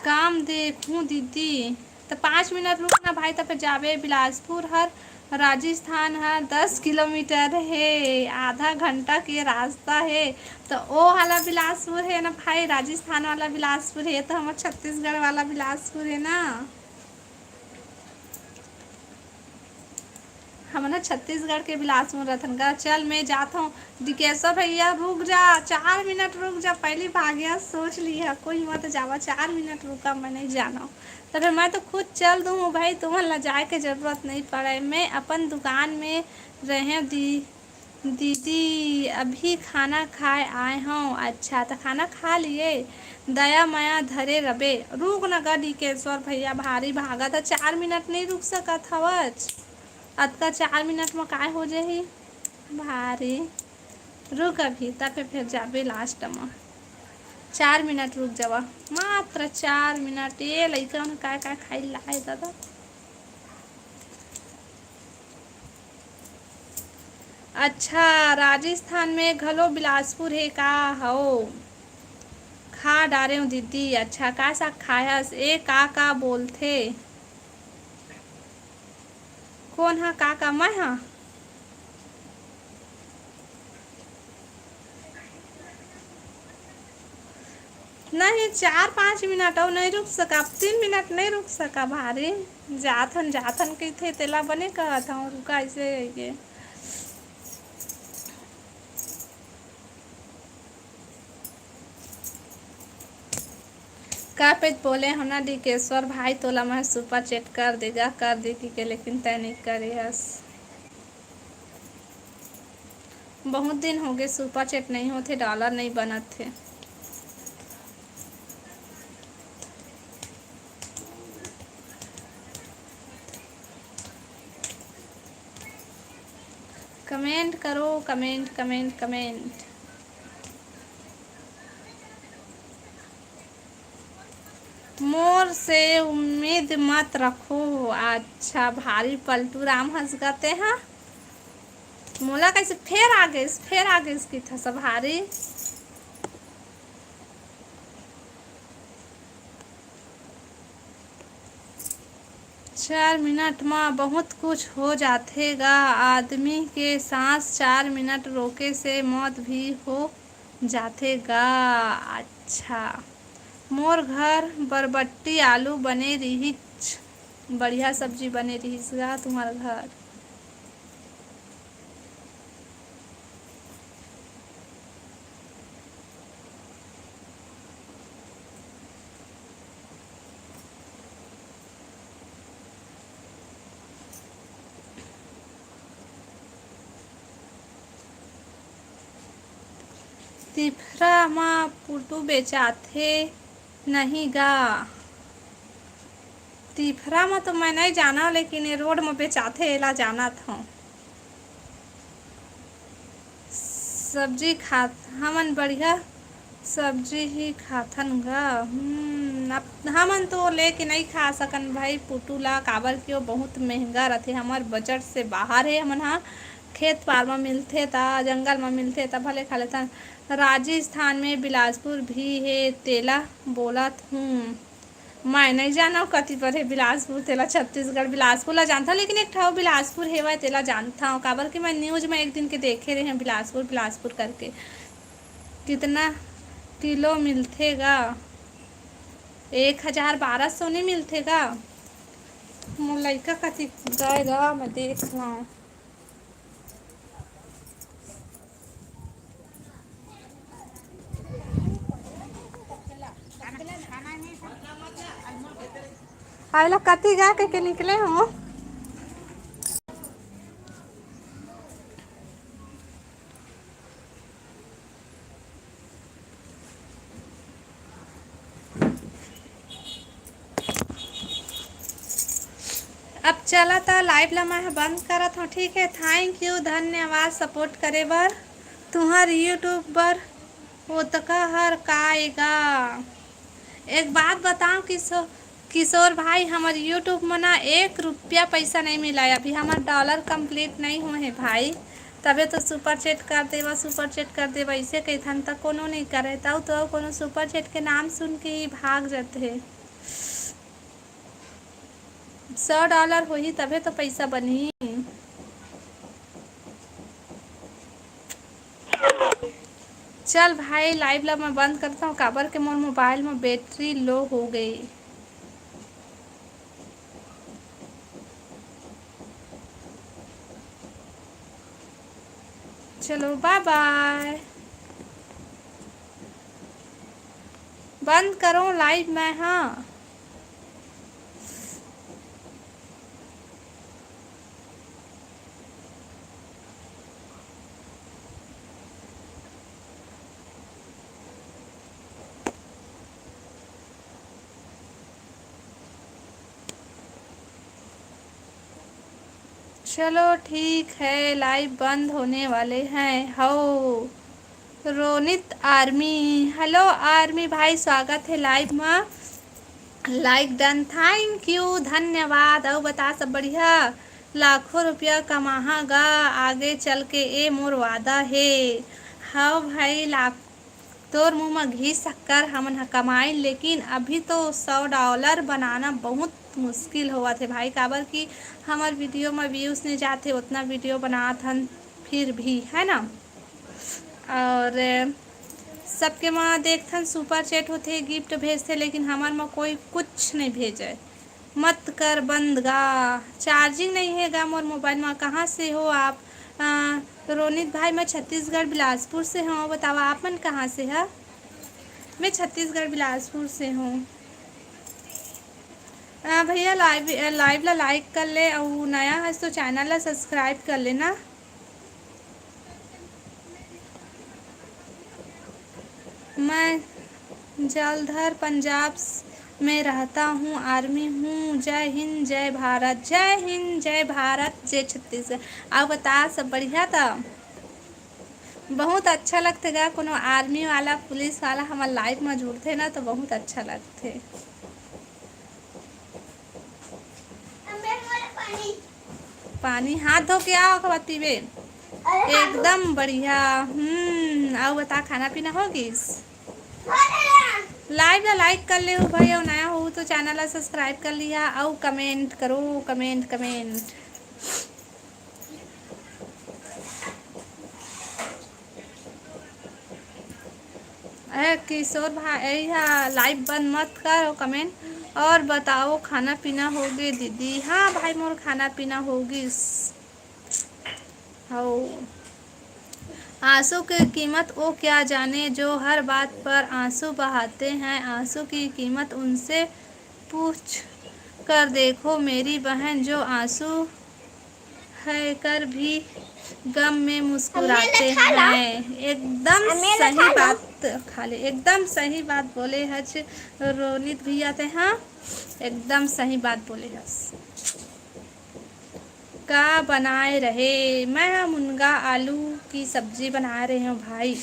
काम देखूं दीदी। तो 5 मिनट रुकना भाई, तो फिर जावे बिलासपुर हर राजस्थान हर 10 किलोमीटर है, आधा घंटा के रास्ता है। तो वो वाला बिलासपुर है ना भाई, राजस्थान वाला बिलासपुर है, तो हमारा छत्तीसगढ़ वाला बिलासपुर है ना। हमारा छत्तीसगढ़ के बिलासपुर रतन का। चल मैं जाता हूँ। दिकेश्वर भैया रुक जा, 4 मिनट रुक जा, पहली भाग्या सोच ली है, कोई मत जावा, 4 मिनट रुका, मैं नहीं जाना। तो फिर मैं तो खुद चल दूँ भाई, तुम्हें लजाए के जरूरत नहीं पड़े। मैं अपन दुकान में रहे दीदी अभी खाना खाए आए हूँ। अच्छा तो खाना खा लिए, दया माया धरे रबे। रुक न गा दिकेश्वर भैया, भारी भागा था, 4 मिनट नहीं रुक सकत हवच। अतका 4 मिनट में काय हो जाही भारी। रुक अभी तब फिर जाबे लास्ट में, 4 मिनट रुक जावा, मात्र 4 मिनट। ये लइका ने काय काय खाई लाए दादा। अच्छा राजस्थान में घलो बिलासपुर है का हो। खा डारे हूँ दीदी। अच्छा का सा खायस ए का बोलथे। कौन हा का मैं हाँ। नहीं 4-5 मिनट और नहीं रुक सका, 3 मिनट नहीं रुक सका भारी। जाथन जाथन के थे तेला बने कहत हूँ रुका ऐसे ये। का पे बोले हो ना डिकेश्वर भाई, तोला मैं सुपर चेट कर देगा कर देगी के, लेकिन तय नहीं करे हस। बहुत दिन हो गए सुपर चेट नहीं होते, डॉलर नहीं बनत थे। कमेंट करो, कमेंट कमेंट कमेंट। मोर से उम्मीद मत रखो। अच्छा भारी पलटू राम हंस गते हैं। मोला कैसे फेर आगे की था सब भारी। चार मिनट में बहुत कुछ हो जातेगा। आदमी के सांस 4 मिनट रोके से मौत भी हो जातेगा। अच्छा मोर घर बरबट्टी आलू बने रही, बढ़िया सब्जी बने रही तुम्हारा घर। तिफरा माँ पुटू बेचाथे नहीं गा। तिफरा में तो मैं नहीं जाना, लेकिन ये रोड में बेचाथे एला जाना था। सब्जी खा हमन बढ़िया सब्जी ही खाथन गा। हमन तो लेके नहीं खा सकन भाई पुटू ला, काबर की वो बहुत महंगा रहते, हमार बजट से बाहर है। हमन हाँ खेत पार में मिलते ता, जंगल में मिलते ता भले खा लेता। राजस्थान में बिलासपुर भी है तेला बोलत हूँ। मैं नहीं जाना कति पर है बिलासपुर, तेला छत्तीसगढ़ बिलासपुर ला जानता, लेकिन एक ठाव बिलासपुर है वह तेला जानता हूँ, काबर कि मैं न्यूज में एक दिन के देखे रहे हैं बिलासपुर बिलासपुर करके। कितना किलो मिलतेगा। 1,1200 नहीं मिलतेगा। लड़का कति गएगा मैं देख रहा हूँ। आइला कति गा के निकले हम। अब चला था लाइव ला मैं बंद करत हूँ, ठीक है। थैंक यू, धन्यवाद सपोर्ट करे बर। तुहर यूट्यूब पर ओतका हर काएगा। एक बात बताऊं किशोर भाई, हमारे यूट्यूब में ना 1 रुपया पैसा नहीं मिला है। अभी हमारा डॉलर कंप्लीट नहीं हुए हैं भाई, तबे तो सुपर चैट कर देवा, सुपर चैट कर देवा। ऐसे कहथन तक कोनो नहीं करे, तब तो कोनो सुपर चैट के नाम सुन के ही भाग जाते हैं। $100 होही तबे तो पैसा बनी। चल भाई लाइव ला मैं बंद करता हूँ, काबर के मोर मोबाइल में बैटरी लो हो गई। चलो बाय बाय, बंद करो लाइव में। हाँ चलो ठीक है, लाइव बंद होने वाले हैं। हो रोनित आर्मी, हेलो आर्मी भाई, स्वागत है लाइव में। लाइक डन, थैंक यू, धन्यवाद। और बता सब बढ़िया, लाखों रुपया कमाहागा आगे चल के, ए मोर वादा है। हाँ भाई, लाख तोर मुँह में घी शक्कर हमन कमाई, लेकिन अभी तो $100 बनाना बहुत मुश्किल हुआ थे भाई। काबर कि हमार वीडियो में व्यूज़ नहीं जाते, उतना वीडियो बनात हन फिर भी, है ना। और सबके माँ देखथन सुपर चैट होते, गिफ्ट भेजते, लेकिन हमार में कोई कुछ नहीं भेजे। मत कर बंद गा, चार्जिंग नहीं है गा मोर मोबाइल में। कहाँ से हो आप? रोनित भाई, मैं छत्तीसगढ़ बिलासपुर से हूँ। बतावा आप मन कहाँ से है? मैं छत्तीसगढ़ बिलासपुर से हूँ। भैया लाइव ला लाइक कर ले, और नया है तो चैनल ला सब्सक्राइब कर लेना। मैं जलंधर पंजाब में रहता हूँ, आर्मी हूँ। जय हिंद जय भारत, जय हिंद जय भारत, जय छत्तीसगढ़। अब बता सब बढ़िया था। बहुत अच्छा लगते गा कोनो आर्मी वाला पुलिस वाला हमारे लाइफ में जुड़ते ना, तो बहुत अच्छा लगते। पानी हाथ धो के आओ खबती बे, एकदम बढ़िया। आओ बता, खाना पीना होगी? लाइव ला लाइक कर ले हो भाई, और नया हो तो चैनल ला सब्सक्राइब कर लिया, और कमेंट करो, कमेंट कमेंट। किशोर भाई, लाइव बंद मत करो, कमेंट और बताओ खाना पीना हो गई दीदी? हाँ भाई, मोर खाना पीना होगी। हो आंसू की कीमत वो क्या जाने, जो हर बात पर आंसू बहाते हैं। आंसू की कीमत उनसे पूछ कर देखो मेरी बहन, जो आंसू है कर भी गम में मुस्कुराते हैं। एकदम सही बात खाले, एकदम सही बात बोले हज रोनित भैया थे। हाँ एकदम सही बात बोले हस। का बनाए रहे? मैं मुनगा आलू की सब्जी बना रही हूँ भाई।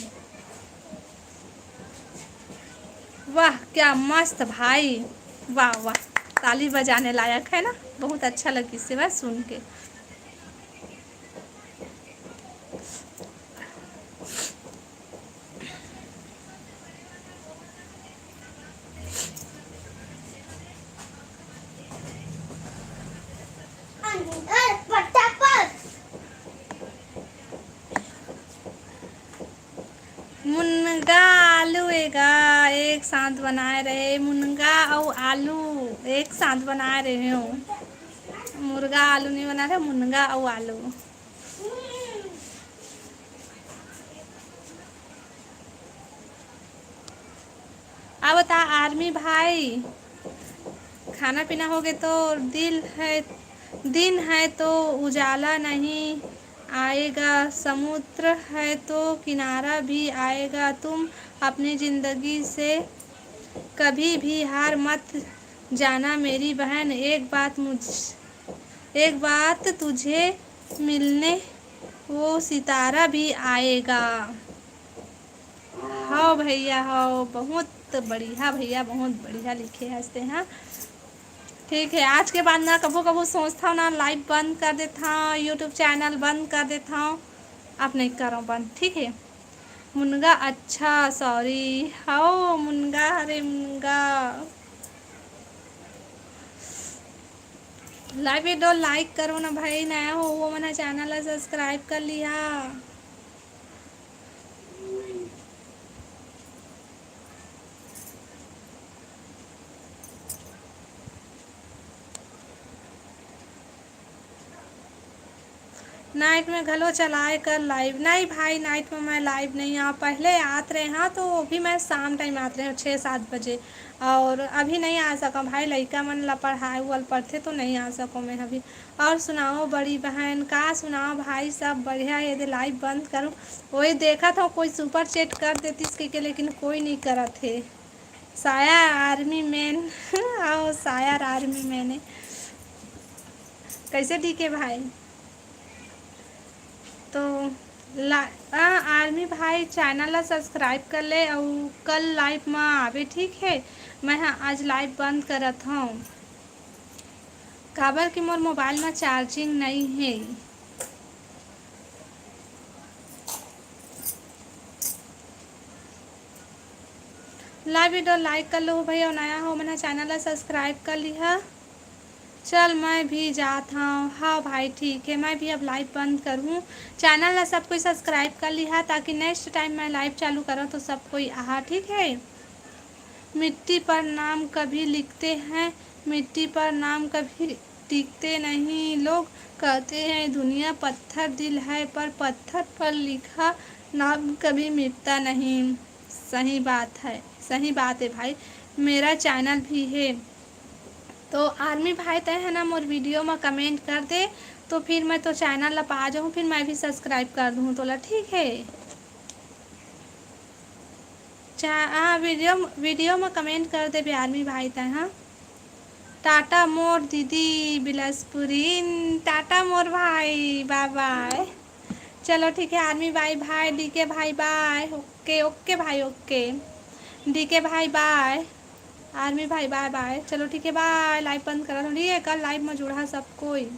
वाह क्या मस्त भाई, वाह वाह, ताली बजाने लायक है ना, बहुत अच्छा लगी सिवा सुन के। मुनगा आलू एक साथ बनाए रहे, मुनगा और आलू एक साथ बना रहे हूँ। मुर्गा आलू नहीं बना रहे, मुनगा और आलू। अब बता आर्मी भाई, खाना पीना हो गया तो दिन है तो उजाला नहीं आएगा, समुद्र है तो किनारा भी आएगा। तुम अपनी ज़िंदगी से कभी भी हार मत जाना मेरी बहन। एक बात एक बात तुझे मिलने वो सितारा भी आएगा। हाँ भैया, हाँ बहुत बढ़िया भैया, बहुत बढ़िया लिखे हंसते हैं। ठीक है, आज के बाद ना कबो कबो सोचता हूँ ना लाइव बंद कर देता हूँ, यूट्यूब चैनल बंद कर देता हूँ। अब नहीं कर रहा हूँ बंद, ठीक है। मुनगा, अच्छा सॉरी। हाँ मुनगा, अरे मुनगा। लाइव वीडियो लाइक करो ना भाई, नया हो वो मना चैनल सब्सक्राइब कर लिया। नाइट में घलो चलाए कर लाइव, नहीं भाई नाइट में मैं लाइव नहीं आ, पहले आते रहे हाँ, तो भी मैं शाम टाइम आते रहे 6-7 बजे, और अभी नहीं आ सका भाई, लड़का मन ला पढ़ाए उल पढ़ते तो नहीं आ सको मैं अभी। और सुनाओ बड़ी बहन, का सुनाओ भाई, सब बढ़िया। यदि लाइव बंद करूँ, वही देखा था कोई सुपर चैट कर देती इसके के, लेकिन कोई नहीं करा थे। साया आर्मी मैन आओ साया आर्मी मैन, कैसे ठीक है भाई। तो आर्मी भाई चैनल ला सब्सक्राइब कर ले, और कल लाइव में आवे, ठीक है। मैं हाँ आज लाइव बंद करत हूँ, काबर कि मोर मोबाइल में चार्जिंग नहीं है। लाइव वीडियो लाइक कर लो भैया, नया हो मैंने चैनल ला सब्सक्राइब कर लिया। चल मैं भी जाता हूँ। हाँ भाई ठीक है, मैं भी अब लाइव बंद करूँ। चैनल ला सब कोई सब्सक्राइब कर लिया, ताकि नेक्स्ट टाइम मैं लाइव चालू करूँ तो सब कोई आहा, ठीक है। मिट्टी पर नाम कभी लिखते हैं, मिट्टी पर नाम कभी टिकते नहीं। लोग कहते हैं दुनिया पत्थर दिल है, पर पत्थर पर लिखा नाम कभी मिटता नहीं। सही बात है, सही बात है भाई। मेरा चैनल भी है, तो आर्मी भाई तय है ना, मोर वीडियो में कमेंट कर दे, तो फिर मैं तो चैनल ला पा जाऊँ, फिर मैं भी सब्सक्राइब कर दूँ तो ला, ठीक है। हाँ वीडियो वीडियो में कमेंट कर दे भी आर्मी भाई तय, हाँ। टाटा मोर दीदी बिलासपुरीन, टाटा मोर भाई, बाय बाय। चलो ठीक है आर्मी भाई, भाई डीके भाई बाय, ओके ओके भाई ओके, डीके भाई बाय, आर्मी भाई बाय बाय। चलो ठीक है बाय, लाइव बंद करा, ठीक है, कल लाइव में जुड़ा सब कोई।